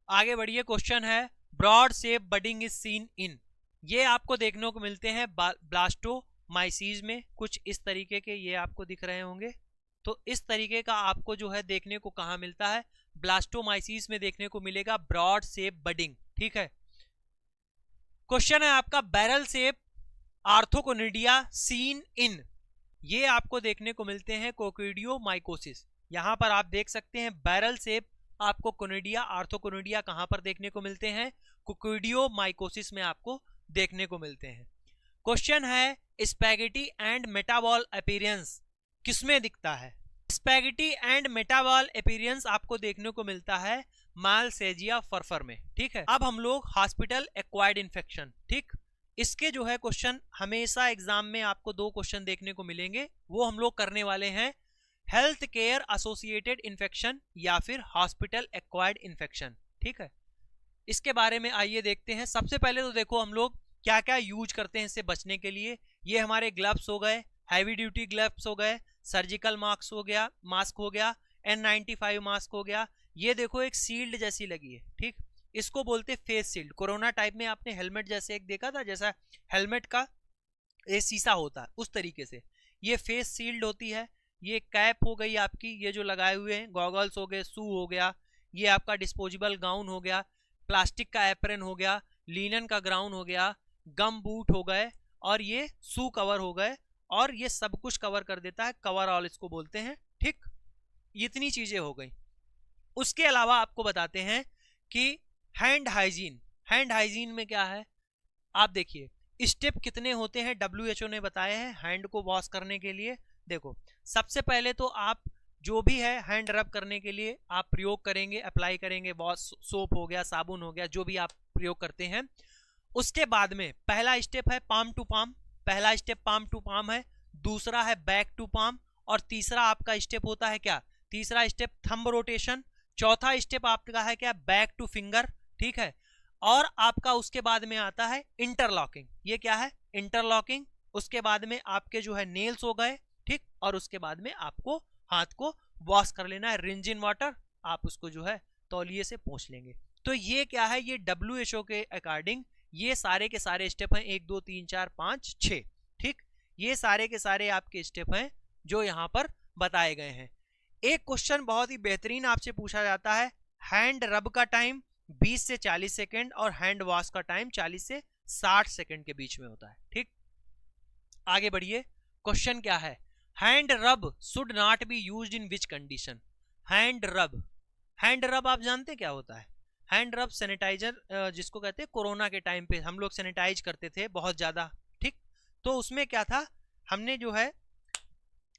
आगे बढ़िए। क्वेश्चन है broad shape budding is seen in, ये आपको देखने को मिलते हैं ब्लास्टोमाइसीज में, कुछ इस तरीके के ये आपको दिख रहे होंगे। तो इस तरीके का आपको जो है देखने को कहाँ मिलता है, ब्लास्टोमाइसीज में देखने को मिलेगा ब्रॉड शेप बडिंग, ठीक है। क्वेश्चन है आपका बैरल शेप आर्थोकोनिडिया सीन इन, ये आपको देखने को मिलते हैं कोक्यूडियोमाइकोसिस। यहां पर आप देख सकते हैं बैरल शेप आपको कोनिडिया, आर्थोकोनिडिया कहां पर देखने को मिलते हैं, कोक्यूडियोमाइकोसिस में आपको देखने को मिलते हैं। क्वेश्चन है स्पैगेटी एंड मेटाबॉल अपीयरेंस किसमें दिखता है? स्पैगेटी एंड मेटाबॉल अपीयरेंस आपको देखने को मिलता है मालसेजिया फरफर में, ठीक है। अब हम लोग हॉस्पिटल एक्वायर्ड इन्फेक्शन, ठीक, इसके जो है क्वेश्चन हमेशा एग्जाम में आपको 2 क्वेश्चन देखने को मिलेंगे, वो हम लोग करने वाले हैं हेल्थ केयर एसोसिएटेड इन्फेक्शन या फिर हॉस्पिटल एक्वायर्ड इन्फेक्शन, ठीक है। इसके बारे में आइए देखते हैं। सबसे पहले तो देखो हम लोग क्या क्या यूज करते हैं इससे बचने के लिए। ये हमारे ग्लव्स हो गए, हैवी ड्यूटी ग्लव्स हो गए, सर्जिकल मास्क हो गया, N95 मास्क हो गया। ये देखो एक शील्ड जैसी लगी है, ठीक, इसको बोलते फेस शील्ड। कोरोना टाइप में आपने हेलमेट जैसे एक देखा था, जैसा हेलमेट का ये शीशा होता है उस तरीके से ये फेस शील्ड होती है। ये कैप हो गई आपकी, ये जो लगाए हुए हैं, गॉगल्स हो गए, शू हो गया, ये आपका डिस्पोजेबल गाउन हो गया, प्लास्टिक का एप्रन हो गया, लिनन का ग्राउन हो गया, गम बूट हो गए, और ये शू कवर हो गए, और ये सब कुछ कवर कर देता है, कवर ऑल इसको बोलते हैं, ठीक। इतनी चीजें हो गई। उसके अलावा आपको बताते हैं कि हैंड हाइजीन में क्या है। आप देखिए स्टेप कितने होते हैं, WHO ने बताए हैं हैंड को वॉश करने के लिए। देखो सबसे पहले तो आप जो भी है हैंड रब करने के लिए आप प्रयोग करेंगे, अप्लाई करेंगे, वॉश सोप हो गया, साबुन हो गया, जो भी आप प्रयोग करते हैं। उसके बाद में पहला स्टेप है पाम टू पाम है, दूसरा है बैक टू पाम, और तीसरा आपका स्टेप होता है क्या, तीसरा स्टेप थंब रोटेशन, चौथा स्टेप आपका है क्या बैक टू फिंगर, ठीक है। और आपका उसके बाद में आता है इंटरलॉकिंग। ये क्या है इंटरलॉकिंग। उसके बाद में आपके जो है नेल्स हो गए, ठीक, और उसके बाद में आपको हाथ को वॉश कर लेना है, रिंज इन वाटर, आप उसको जो है तौलिए से पोंछ लेंगे। तो ये क्या है, ये WHO के अकॉर्डिंग ये सारे के सारे स्टेप हैं, 1 2 3 4 5 6, ठीक, ये सारे के सारे आपके स्टेप हैं जो यहाँ पर बताए गए हैं। एक क्वेश्चन बहुत ही बेहतरीन आपसे पूछा जाता है, हैंड रब का टाइम 20 से 40 सेकेंड और हैंड वॉश का टाइम 40 से 60 सेकेंड के बीच में होता है, ठीक। आगे बढ़िए, क्वेश्चन क्या है, हैंड रब should not be used in which condition. Hand रब आप जानते क्या होता है? हैंड रब सैनिटाइजर जिसको कहते हैं, कोरोना के टाइम पे हम लोग सैनिटाइज करते थे बहुत ज्यादा, ठीक। तो उसमें क्या था, हमने जो है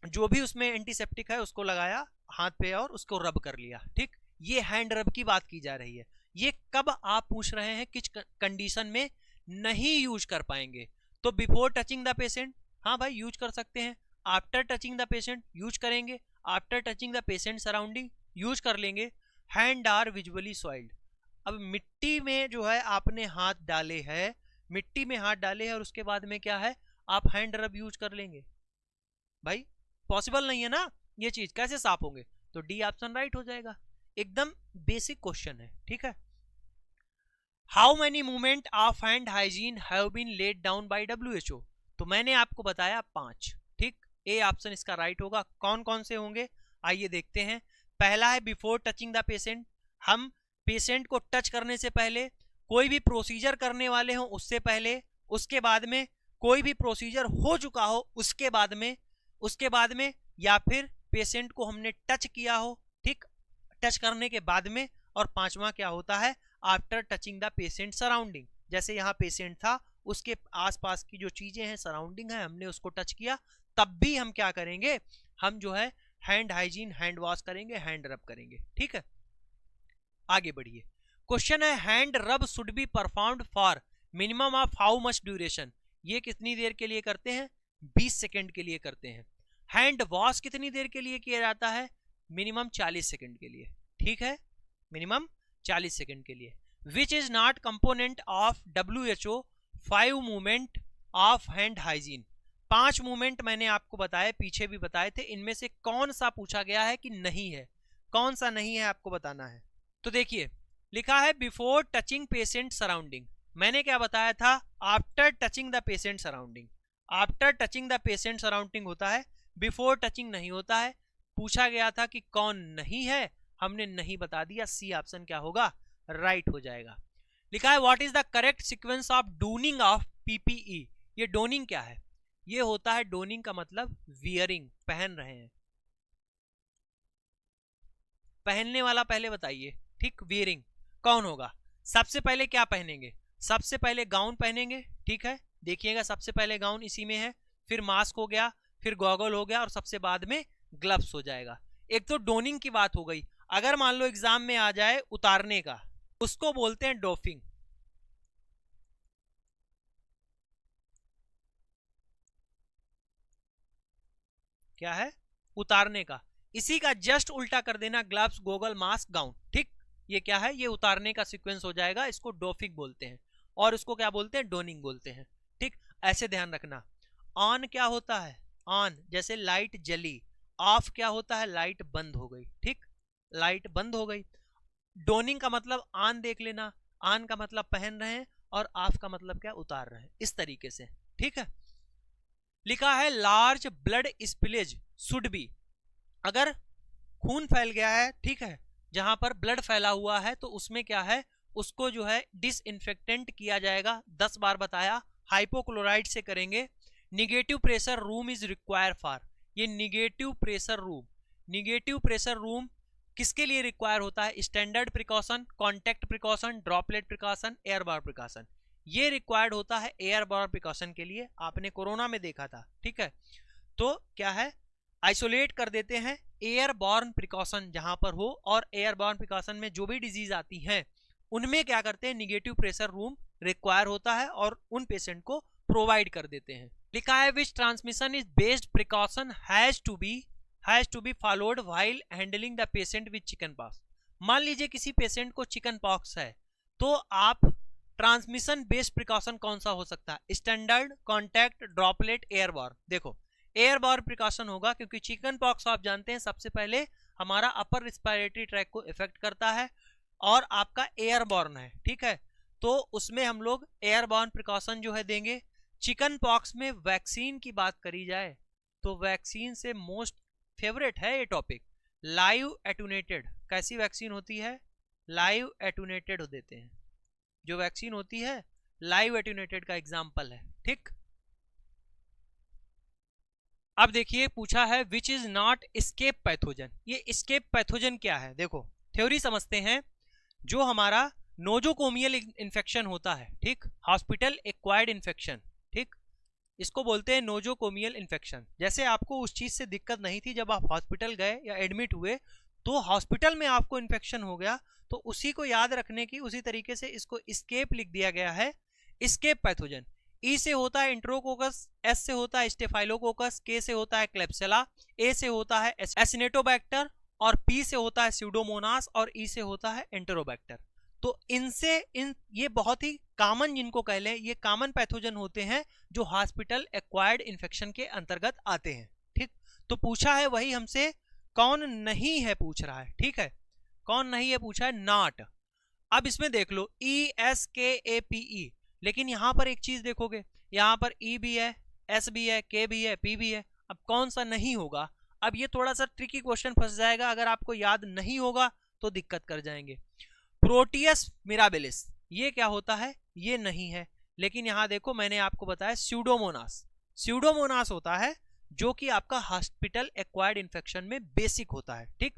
जो भी उसमें एंटीसेप्टिक है उसको लगाया हाथ पे और उसको रब कर लिया, ठीक। ये हैंड रब की बात की जा रही है। ये कब आप पूछ रहे हैं किस कंडीशन में नहीं यूज कर पाएंगे, तो बिफोर टचिंग द पेशेंट, हाँ भाई यूज कर सकते हैं। After touching the patient use करेंगे, after touching the patient surrounding use कर लेंगे। हैंड आर विजुअली सॉइल्ड, अब मिट्टी में जो है आपने हाथ डाले हैं, मिट्टी में हाथ डाले हैं और उसके बाद में क्या है आप हैंड रब यूज कर लेंगे, भाई पॉसिबल नहीं है ना, ये चीज कैसे साफ होंगे? तो डी ऑप्शन राइट हो जाएगा। एकदम बेसिक क्वेश्चन है, ठीक है। How many movement of hand hygiene have been laid down by WHO, तो मैंने आपको बताया 5, ठीक। ए ऑप्शन इसका राइट होगा। कौन कौन से होंगे आइए देखते हैं। पहला है बिफोर टचिंग द पेशेंट, हम पेशेंट को टच करने से पहले, कोई भी प्रोसीजर करने वाले हो उससे पहले, उसके बाद में, कोई भी प्रोसीजर हो चुका हो उसके बाद में, उसके बाद में, या फिर पेशेंट को हमने टच किया हो, ठीक, टच करने के बाद में, और पांचवा क्या होता है after touching the patient surrounding, जैसे यहाँ पेशेंट था उसके आसपास की जो चीजें हैं सराउंडिंग है हमने उसको टच किया, तब भी हम क्या करेंगे, हम जो है हैंड हाइजीन हैंड वॉश करेंगे, हैंड रब करेंगे, ठीक है। आगे बढ़िए, क्वेश्चन है हैंड रब should be performed for minimum of how much duration, ये कितनी देर के लिए करते हैं? 20 सेकेंड के लिए करते हैं। हैंड वॉश कितनी देर के लिए किया जाता है? मिनिमम 40 सेकेंड के लिए, ठीक है, मिनिमम 40 सेकेंड के लिए। Which is not component of WHO 5 movement of hand hygiene, 5 movement मैंने आपको बताए, पीछे भी बताए थे, इनमें से कौन सा पूछा गया है कि नहीं है, कौन सा नहीं है आपको बताना है। तो देखिए लिखा है बिफोर टचिंग पेशेंट सराउंडिंग, मैंने क्या बताया था after touching the patient surrounding, after touching the patient surrounding होता है, बिफोर टचिंग नहीं होता है। पूछा गया था कि कौन नहीं है, हमने नहीं बता दिया, सी ऑप्शन क्या होगा राइट हो जाएगा। लिखा है what is the correct sequence of donning of PPE, ये डोनिंग क्या है? ये होता है डोनिंग का मतलब वियरिंग, पहन रहे हैं, पहनने वाला पहले बताइए, ठीक, वियरिंग कौन होगा? सबसे पहले क्या पहनेंगे? सबसे पहले गाउन पहनेंगे, ठीक है, देखिएगा सबसे पहले गाउन इसी में है, फिर मास्क हो गया, फिर गॉगल हो गया और सबसे बाद में ग्लव्स हो जाएगा। एक तो डोनिंग की बात हो गई। अगर मान लो एग्जाम में आ जाए उतारने का, उसको बोलते हैं डॉफिंग। क्या है? उतारने का। इसी का जस्ट उल्टा कर देना, ग्लव्स, गोगल, मास्क, गाउन। ठीक, ये क्या है? ये उतारने का सीक्वेंस हो जाएगा, इसको डॉफिंग बोलते हैं और इसको क्या बोलते हैं? डोनिंग बोलते हैं। ठीक, ऐसे ध्यान रखना। ऑन क्या होता है? ऑन जैसे लाइट जली। ऑफ क्या होता है? लाइट बंद हो गई। ठीक, लाइट बंद हो गई। डोनिंग का मतलब ऑन देख लेना, ऑन का मतलब पहन रहे हैं और ऑफ का मतलब क्या? उतार रहे हैं, इस तरीके से। ठीक है, लिखा है large blood spillage should be. अगर खून फैल गया है, ठीक है, जहां पर ब्लड फैला हुआ है, तो उसमें क्या है? उसको जो है डिसइंफेक्टेंट किया जाएगा। 10 बार बताया, हाइपोक्लोराइड से करेंगे। Negative pressure room is require for. ये negative pressure room, negative pressure room किसके लिए रिक्वायर होता है? Standard precaution, contact precaution, droplet precaution, airborne precaution. ये रिक्वायर्ड होता है एयरबॉर्न प्रिकॉशन के लिए। आपने कोरोना में देखा था। ठीक है, तो क्या है? आइसोलेट कर देते हैं एयरबॉर्न प्रिकॉशन जहां पर हो, और एयरबॉर्न प्रिकॉशन में जो भी डिजीज आती हैं उनमें क्या करते हैं? निगेटिव प्रेशर रूम रिक्वायर होता है और उन पेशेंट को प्रोवाइड कर देते हैं। लिखा है which transmission is based precaution has to be followed while handling the patient with chicken pox. मान लीजिए किसी पेशेंट को चिकन पॉक्स है, तो आप ट्रांसमिशन बेस्ड प्रिकॉशन कौन सा हो सकता है? Standard, contact, droplet, airborne. देखो एयरबॉर्न प्रिकॉशन होगा क्योंकि चिकन पॉक्स आप जानते हैं सबसे पहले हमारा अपर रिस्पिरेटरी ट्रैक को इफेक्ट करता है और आपका एयरबॉर्न है। ठीक है, तो उसमें हम लोग एयरबॉर्न प्रिकॉशन जो है देंगे। चिकन पॉक्स में वैक्सीन की बात करी जाए तो वैक्सीन से मोस्ट फेवरेट है ये टॉपिक, लाइव एटूनेटेड। कैसी वैक्सीन होती है? लाइव एटूनेटेड देते हैं। जो वैक्सीन होती है लाइव एटूनेटेड का एग्जाम्पल है। ठीक, अब देखिए पूछा है which is not escape pathogen. ये एस्केप पैथोजन क्या है? देखो थ्योरी समझते हैं। जो हमारा नोजोकोमियल इन्फेक्शन होता है, ठीक, हॉस्पिटल एक्वायर्ड इन्फेक्शन, ठीक, इसको बोलते हैं नोजोकोमियल इन्फेक्शन। जैसे आपको उस चीज से दिक्कत नहीं थी, जब आप हॉस्पिटल गए या एडमिट हुए तो हॉस्पिटल में आपको इन्फेक्शन हो गया, तो उसी को याद रखने की उसी तरीके से इसको एस्केप लिख दिया गया है, एस्केप पैथोजन। ई से होता है इंट्रोकोकस, एस से होता है स्टेफाइलोकोकस, के से होता है क्लेप्सिला, ए से होता है एसिनेटोबैक्टर और पी से होता है स्यूडोमोनास और ई से होता है एंटेरोबैक्टर। तो इनसे ये बहुत ही कॉमन, जिनको कह लें ये कॉमन पैथोजन होते हैं जो हॉस्पिटल एक्वायर्ड इन्फेक्शन के अंतर्गत आते हैं। ठीक, तो पूछा है वही हमसे, कौन नहीं है पूछ रहा है। ठीक है, कौन नहीं है पूछा है? नॉट। अब इसमें देख लो ESKAPE, लेकिन यहां पर एक चीज देखोगे, यहां पर E भी है, S भी है, K भी है, P भी है। अब कौन सा नहीं होगा? अब ये थोड़ा सा ट्रिकी क्वेश्चन फंस जाएगा, अगर आपको याद नहीं होगा तो दिक्कत कर जाएंगे। प्रोटियस मिराबिलिस ये क्या होता है? ये नहीं है। लेकिन यहां देखो मैंने आपको बताया स्यूडोमोनास, स्यूडोमोनास होता है जो कि आपका हॉस्पिटल एक्वायर्ड इन्फेक्शन में बेसिक होता है। ठीक,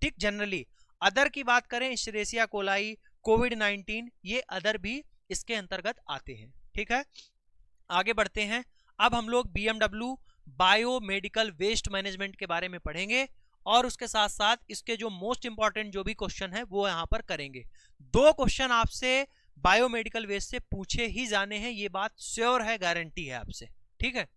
ठीक, जनरली अदर की बात करें, इश्चरेसिया कोलाई, कोविड-19, ये अदर भी इसके अंतर्गत आते हैं। ठीक है, आगे बढ़ते हैं। अब हम लोग BMW बायोमेडिकल वेस्ट मैनेजमेंट के बारे में पढ़ेंगे और उसके साथ साथ इसके जो मोस्ट इंपॉर्टेंट जो भी क्वेश्चन है वो यहां पर करेंगे। 2 क्वेश्चन आपसे बायोमेडिकल वेस्ट से पूछे ही जाने हैं, ये बात श्योर है, गारंटी है आपसे। ठीक है,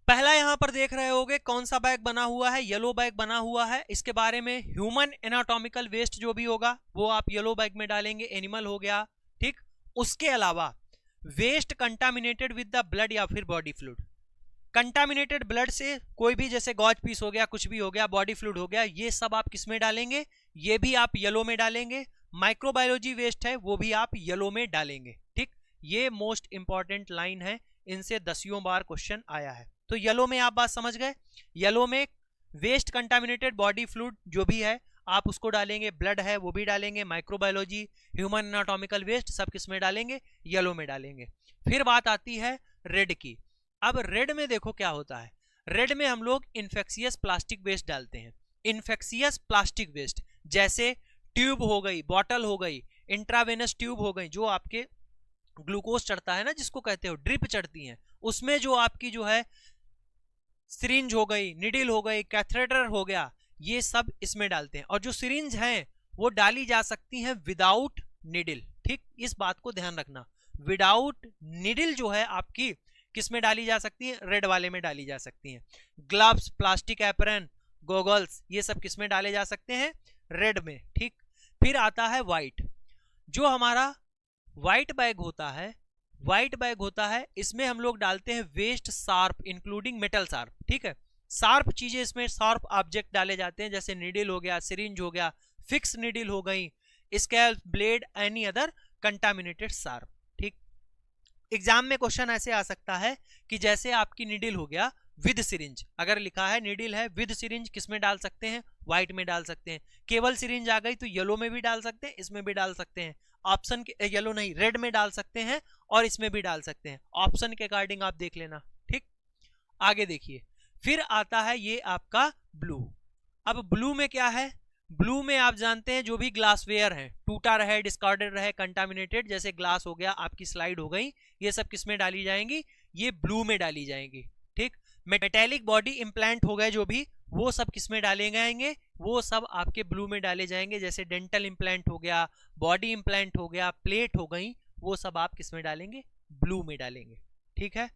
पहला यहां पर देख रहे होगे कौन सा बैग बना हुआ है? येलो बैग बना हुआ है। इसके बारे में ह्यूमन एनाटॉमिकल वेस्ट जो भी होगा वो आप येलो बैग में डालेंगे, एनिमल हो गया। ठीक, उसके अलावा waste contaminated with the blood या फिर बॉडी फ्लूइड, कंटामिनेटेड ब्लड से कोई भी, जैसे गॉज पीस हो गया, कुछ भी हो गया, बॉडी फ्लूइड हो गया, ये सब आप किस में डालेंगे? ये भी आप येलो में डालेंगे। माइक्रोबायोलॉजी वेस्ट है वो भी आप येलो में डालेंगे। ठीक, ये मोस्ट इंपॉर्टेंट लाइन है, इनसे 10 बार क्वेश्चन आया है। तो येलो में आप बात समझ गए। येलो में वेस्ट कंटामिनेटेड बॉडी फ्लूइड जो भी है आप उसको डालेंगे, ब्लड है वो भी डालेंगे, माइक्रोबायोलॉजी, ह्यूमन एनाटॉमिकल वेस्ट सब किस में डालेंगे? येलो में डालेंगे। फिर बात आती है रेड की। अब रेड में देखो क्या होता है, रेड में हम लोग इन्फेक्शियस प्लास्टिक वेस्ट डालते हैं। इन्फेक्शियस प्लास्टिक वेस्ट जैसे ट्यूब हो गई, बॉटल हो गई, इंट्रावेनस ट्यूब हो गई, जो आपके ग्लूकोज चढ़ता है ना, जिसको कहते हो ड्रिप चढ़ती है, उसमें जो आपकी जो है सिरिंज हो गई, निडिल हो गई, कैथेटर हो गया, ये सब इसमें डालते हैं। और जो सिरिंज है वो डाली जा सकती हैं विदाउट निडिल, ठीक, इस बात को ध्यान रखना। विदाउट निडिल जो है आपकी किस में डाली जा सकती है, रेड वाले में डाली जा सकती हैं। ग्लव्स, प्लास्टिक एप्रन, गॉगल्स, ये सब किस में डाले जा सकते हैं, रेड में, ठीक। फिर आता है व्हाइट, जो हमारा व्हाइट बैग होता है, व्हाइट बैग होता है, इसमें हम लोग डालते हैं waste sharp including metal sharp, ठीक है। शार्प चीजें इसमें, शार्प ऑब्जेक्ट डाले जाते हैं, जैसे निडिल हो गया, सिरिंज हो गया, फिक्स निडिल हो गई, scale, blade, any other contaminated sharp, ठीक। एग्जाम में क्वेश्चन ऐसे आ सकता है कि जैसे आपकी निडिल हो गया विद सिरिंज, अगर लिखा है निडिल है विद सिरिंज, किस में डाल सकते हैं, व्हाइट में डाल सकते हैं। केवल सिरिंज आ गई तो येलो में भी डाल सकते हैं, इसमें भी डाल सकते हैं। ऑप्शन के येलो नहीं, रेड में डाल सकते हैं और इसमें भी डाल सकते हैं, ऑप्शन के अकॉर्डिंग आप देख लेना, ठीक। आगे देखिए, फिर आता है ये आपका ब्लू। अब ब्लू में क्या है, ब्लू में आप जानते हैं जो भी ग्लासवेयर है, टूटा रहे, डिस्कार्डेड रहे, कंटामिनेटेड, जैसे ग्लास हो गया, आपकी स्लाइड हो गई, ये सब किस में डाली जाएंगी, ये ब्लू में डाली जाएंगी, ठीक। मेटेलिक बॉडी इंप्लांट हो गए जो भी, वो सब किस में डाले जाएंगे, वो सब आपके ब्लू में डाले जाएंगे, जैसे डेंटल इंप्लांट हो गया, बॉडी इंप्लांट हो गया, प्लेट हो गई, वो सब आप किस में डालेंगे, ब्लू में डालेंगे, ठीक है।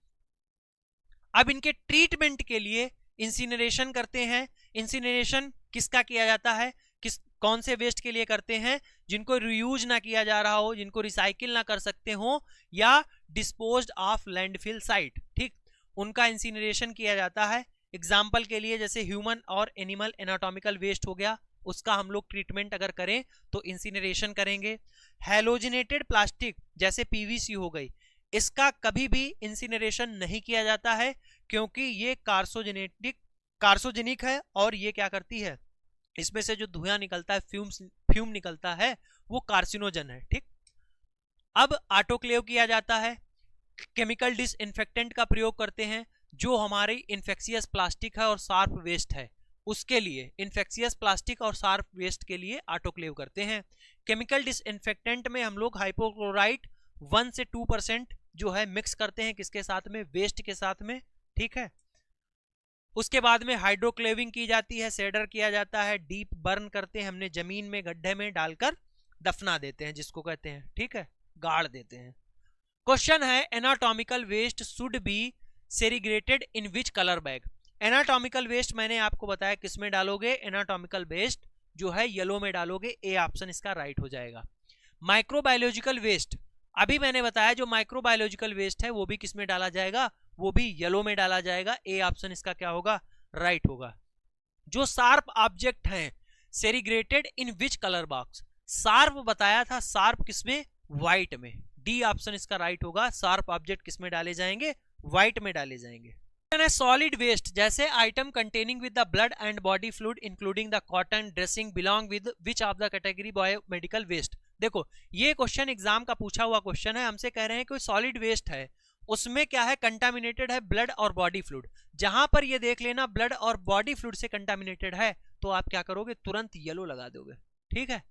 अब इनके ट्रीटमेंट के लिए इंसिनरेशन करते हैं। इंसिनरेशन किसका किया जाता है, किस कौन से वेस्ट के लिए करते हैं, जिनको रियूज ना किया जा रहा हो, जिनको रिसाइकिल ना कर सकते हो, या डिस्पोज्ड ऑफ लैंडफिल साइट, ठीक, उनका इंसिनरेशन किया जाता है। एग्जाम्पल के लिए जैसे ह्यूमन और एनिमल एनाटॉमिकल वेस्ट हो गया, उसका हम लोग ट्रीटमेंट अगर करें तो इंसिनरेशन करेंगे। हैलोजिनेटेड प्लास्टिक जैसे पीवीसी हो गई, इसका कभी भी इंसिनरेशन नहीं किया जाता है, क्योंकि ये कार्सोजेनिक है, और ये क्या करती है, इसमें से जो धुआं निकलता है, फ्यूम निकलता है, वो कार्सिनोजन है, ठीक। अब ऑटोक्लेव किया जाता है, केमिकल डिसइंफेक्टेंट का प्रयोग करते हैं, जो हमारी इन्फेक्शियस प्लास्टिक है और शार्प वेस्ट है, उसके लिए इन्फेक्शियस प्लास्टिक और शार्प वेस्ट के लिए ऑटोक्लेव करते हैं। केमिकल डिसइंफेक्टेंट में हम लोग हाइपोक्लोराइट 1 से 2% जो है मिक्स करते हैं, किसके साथ में, वेस्ट के साथ में, ठीक है। उसके बाद में हाइड्रोक्लेविंग की जाती है, सेडर किया जाता है, डीप बर्न करते हैं, हमने जमीन में गड्ढे में डालकर दफना देते हैं, जिसको कहते हैं, ठीक है, गाड़ देते हैं। क्वेश्चन है, anatomical waste should be segregated in which colour bag. Anatomical waste मैंने आपको बताया किस में डालोगे, एनाटॉमिकल वेस्ट जो है येलो में डालोगे, ए ऑप्शन इसका राइट हो जाएगा। माइक्रोबायोलॉजिकल वेस्ट, अभी मैंने बताया जो माइक्रोबायोलॉजिकल वेस्ट है वो भी किस में डाला जाएगा, वो भी येलो में डाला जाएगा, ए ऑप्शन इसका क्या होगा, राइट होगा। जो शार्प ऑब्जेक्ट हैं, segregated in which colour box, sharp बताया था, शार्प किसमें, व्हाइट में, डी ऑप्शन इसका राइट होगा। शार्प ऑब्जेक्ट किस में डाले जाएंगे, व्हाइट में डाले जाएंगे। सॉलिड वेस्ट जैसे item containing with the blood and body fluid including the cotton dressing belong with which of the category biomedical waste. देखो ये क्वेश्चन एग्जाम का पूछा हुआ क्वेश्चन है, हमसे कह रहे हैं कोई सॉलिड वेस्ट है, उसमें क्या है, कंटामिनेटेड है ब्लड और बॉडी फ्लूइड। जहां पर ये देख लेना ब्लड और बॉडी फ्लूइड से कंटामिनेटेड है, तो आप क्या करोगे, तुरंत येलो लगा दोगे, ठीक है।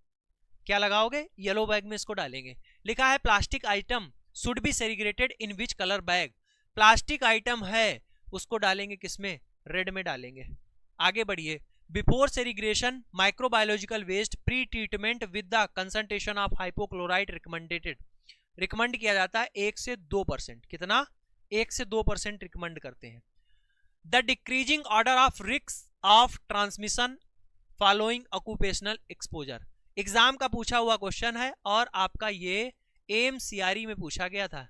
क्या लगाओगे, येलो बैग में इसको डालेंगे। लिखा है plastic item should be segregated in which colour bag, plastic item है उसको डालेंगे किसमें, रेड में डालेंगे। आगे बढ़िए, before segregation microbiological waste pre treatment with the concentration of hypochlorite recommended, recommend किया जाता है 1 से 2%, कितना, 1 से 2% रिकमेंड करते हैं। The decreasing order of risk of transmission following occupational exposure, exam का पूछा हुआ क्वेश्चन है, और आपका ये एएमसीआरई में पूछा गया था,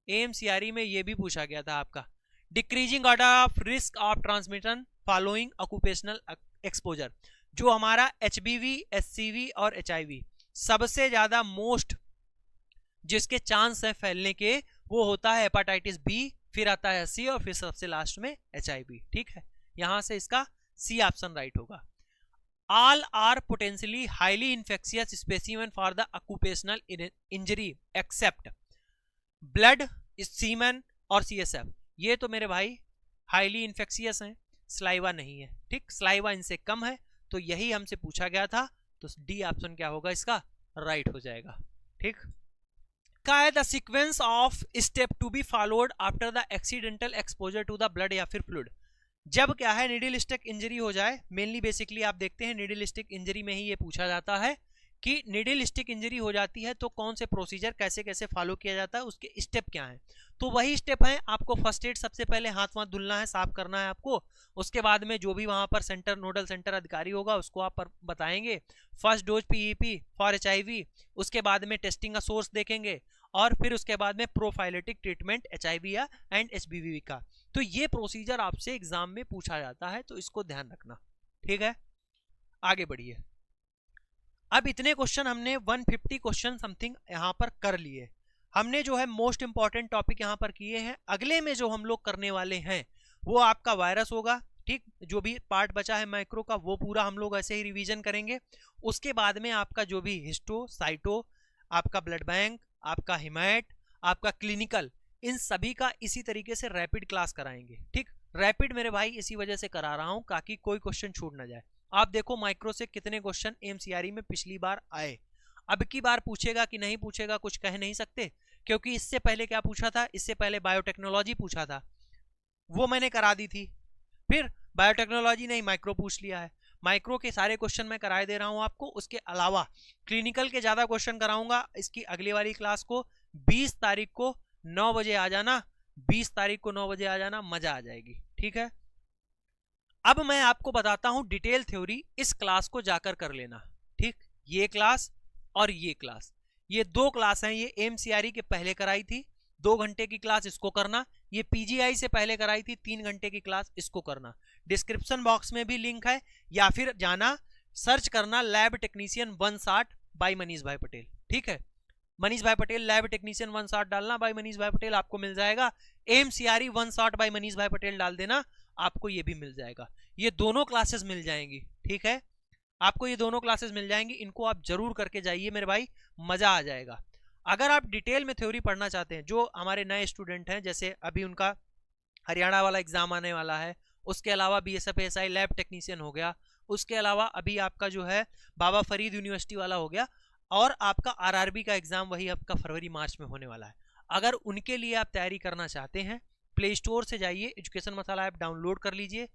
एएमसीआरई में ये भी पूछा गया था आपका। Decreasing order of risk of transmission following occupational exposure, जो हमारा एचबीवी, एचसीवी और एचआईवी सबसे ज्यादा मोस्ट जिसके चांस है फैलने के, वो होता है हेपाटाइटिस बी, फिर आता है सी, और फिर सबसे लास्ट में एचआईवी, ठीक है। यहां से इसका सी ऑप्शन राइट होगा। all are potentially highly infectious specimen for the occupational injury except blood, semen और CSF। ये तो मेरे भाई हाईली इन्फेक्शियस हैं, स्लाइवा नहीं है, ठीक, स्लाइवा इनसे कम है, तो यही हमसे पूछा गया था, तो डी ऑप्शन क्या होगा इसका, राइट हो जाएगा, ठीक। का है the sequence of step to be followed after the accidental exposure to the blood या फिर फ्लूइड। जब क्या है नीडल स्टिक इंजरी हो जाए, मेनली बेसिकली आप देखते हैं नीडल स्टिक इंजरी में ही ये पूछा जाता है कि नीडल स्टिक इंजरी हो जाती है तो कौन से प्रोसीजर कैसे कैसे फॉलो किया जाता है, उसके स्टेप क्या हैं। तो वही स्टेप हैं, आपको फर्स्ट एड सबसे पहले हाथ वाथ धुलना है, साफ करना है आपको। उसके बाद में जो भी वहां पर सेंटर नोडल सेंटर अधिकारी होगा उसको आप बताएंगे। First dose PEP for HIV, उसके बाद में टेस्टिंग का सोर्स देखेंगे, और फिर उसके बाद में प्रोफाइलेटिक ट्रीटमेंट एचआईवी या एंड एचबीवी का। तो ये प्रोसीजर आपसे एग्जाम में पूछा जाता है, तो इसको ध्यान रखना, ठीक है। आगे बढ़िए। अब इतने क्वेश्चन हमने 150 क्वेश्चन समथिंग यहाँ पर कर लिए। हमने जो है मोस्ट इंपॉर्टेंट टॉपिक यहाँ पर किए हैं। अगले में जो हम लोग करने वाले हैं वो आपका वायरस होगा, ठीक। जो भी पार्ट बचा है माइक्रो का वो पूरा हम लोग ऐसे ही रिवीजन करेंगे। उसके बाद में आपका जो भी हिस्टो साइटो, आपका ब्लड बैंक, आपका हिमैट, आपका क्लिनिकल, इन सभी का इसी तरीके से रैपिड क्लास कराएंगे, ठीक। रैपिड मेरे भाई इसी वजह से करा रहा हूं ताकि कोई क्वेश्चन छूट ना जाए। आप देखो माइक्रो से कितने क्वेश्चन एमसीआरई में पिछली बार आए, अब की बार पूछेगा कि नहीं पूछेगा कुछ कह नहीं सकते, क्योंकि इससे पहले क्या पूछा था, इससे पहले बायोटेक्नोलॉजी पूछा था, वो मैंने करा दी थी। फिर बायोटेक्नोलॉजी नहीं, माइक्रो पूछ लिया है। माइक्रो के सारे क्वेश्चन मैं कराए दे रहा हूं आपको। उसके अलावा क्लिनिकल के ज्यादा क्वेश्चन कराऊंगा। इसकी अगली वाली क्लास को 20 तारीख को 9 बजे आ जाना, 20 तारीख को 9 बजे आ जाना, मजा आ जाएगी, ठीक है। अब मैं आपको बताता हूं डिटेल थ्योरी, इस क्लास को जाकर कर लेना, ठीक। ये क्लास और ये क्लास, ये दो क्लास हैं। ये एमसीआरई के पहले कराई थी 2 घंटे की क्लास, इसको करना। ये पीजीआई से पहले कराई थी 3 घंटे की क्लास, इसको करना। डिस्क्रिप्शन बॉक्स में भी लिंक है, या फिर जाना सर्च करना लैब टेक्नीशियन 160 बाय मनीष भाई पटेल, ठीक है। मनीष भाई पटेल लैब टेक्नीशियन 160 डालना, बाय मनीष भाई पटेल आपको मिल जाएगा। एमसीआरई 160 बाय मनीष भाई पटेल डाल देना, आपको ये भी मिल जाएगा। ये दोनों क्लासेस मिल जाएंगी, ठीक है। आपको ये दोनों क्लासेस मिल जाएंगी, इनको आप जरूर करके जाइए मेरे भाई, मजा आ जाएगा। अगर आप डिटेल में थ्योरी पढ़ना चाहते हैं, जो हमारे नए स्टूडेंट हैं, जैसे अभी उनका हरियाणा वाला एग्जाम आने वाला है, उसके अलावा बीएसएफ एएसआई लैब टेक्नीशियन हो गया, उसके अलावा अभी आपका जो है बाबा फरीद यूनिवर्सिटी वाला हो गया, और आपका आरआरबी का एग्जाम वही आपका फरवरी मार्च में होने वाला है। अगर उनके लिए आप तैयारी करना चाहते हैं, प्ले स्टोर से जाइए, एजुकेशन मसाला ऐप डाउनलोड कर लीजिए।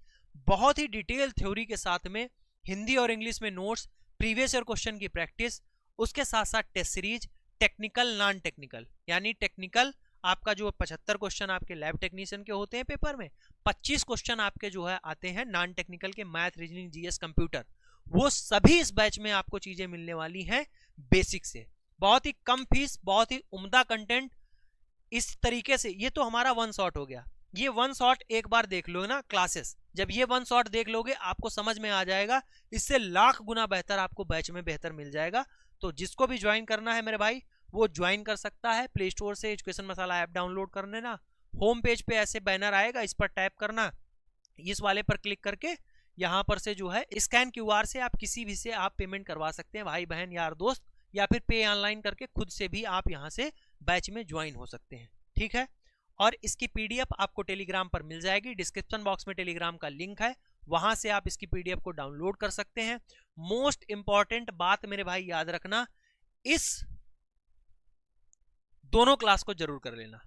बहुत ही डिटेल थ्योरी के साथ में हिंदी और इंग्लिश में नोट्स, प्रीवियस ईयर क्वेश्चन की प्रैक्टिस, उसके साथ साथ test series, technical non technical, यानी टेक्निकल आपका जो 75 क्वेश्चन आपके लैब टेक्नीशियन के होते हैं पेपर में, 25 क्वेश्चन आपके जो है आते हैं नॉन टेक्निकल के, मैथ, रीजनिंग, जीएस, कंप्यूटर, वो सभी इस बैच में आपको चीजें मिलने वाली हैं बेसिक से। बहुत ही कम फीस, बहुत ही उम्दा कंटेंट, इस तरीके से। ये तो हमारा वन शॉट हो गया। ये वन शॉट एक बार देख लो ना क्लासेस, जब ये वन शॉट देख लोगे आपको समझ में आ जाएगा, इससे लाख गुना बेहतर आपको बैच में बेहतर मिल जाएगा। तो जिसको भी ज्वाइन करना है मेरे भाई, वो ज्वाइन कर सकता है। प्ले स्टोर से एजुकेशन मसाला ऐप डाउनलोड कर लेना, होम पेज पे ऐसे बैनर आएगा, इस पर टैप करना, इस वाले पर क्लिक करके यहाँ पर से जो है स्कैन क्यूआर से आप किसी भी से आप पेमेंट करवा सकते हैं, भाई बहन यार दोस्त, या फिर पे ऑनलाइन करके खुद से भी आप यहाँ से बैच में ज्वाइन हो सकते हैं, ठीक है। और इसकी पीडीएफ आपको टेलीग्राम पर मिल जाएगी, डिस्क्रिप्शन बॉक्स में टेलीग्राम का लिंक है, वहां से आप इसकी पीडीएफ को डाउनलोड कर सकते हैं। मोस्ट इंपॉर्टेंट बात मेरे भाई याद रखना, इस दोनों क्लास को जरूर कर लेना,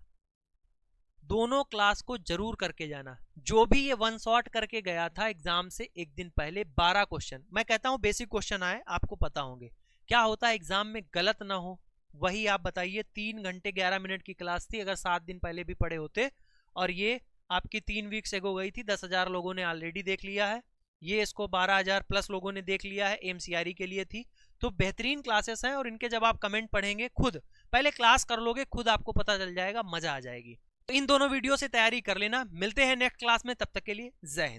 दोनों क्लास को जरूर करके जाना। जो भी ये वन शॉट करके गया था एग्जाम से एक दिन पहले 12 क्वेश्चन, मैं कहता हूं बेसिक क्वेश्चन आए, आपको पता होंगे क्या होता है एग्जाम में, गलत ना हो वही आप बताइए। 3 घंटे 11 मिनट की क्लास थी, अगर 7 दिन पहले भी पढ़े होते, और ये आपकी 3 वीक्स एगो गई थी, 10,000 लोगों ने ऑलरेडी देख लिया है, ये इसको 12,000 प्लस लोगों ने देख लिया है, एमसीआरई के लिए थी। तो बेहतरीन क्लासेस हैं, और इनके जब आप कमेंट पढ़ेंगे, खुद पहले क्लास कर लोगे, खुद आपको पता चल जाएगा, मजा आ जाएगी। तो इन दोनों वीडियो से तैयारी कर लेना। मिलते हैं नेक्स्ट क्लास में, तब तक के लिए जय हिंद।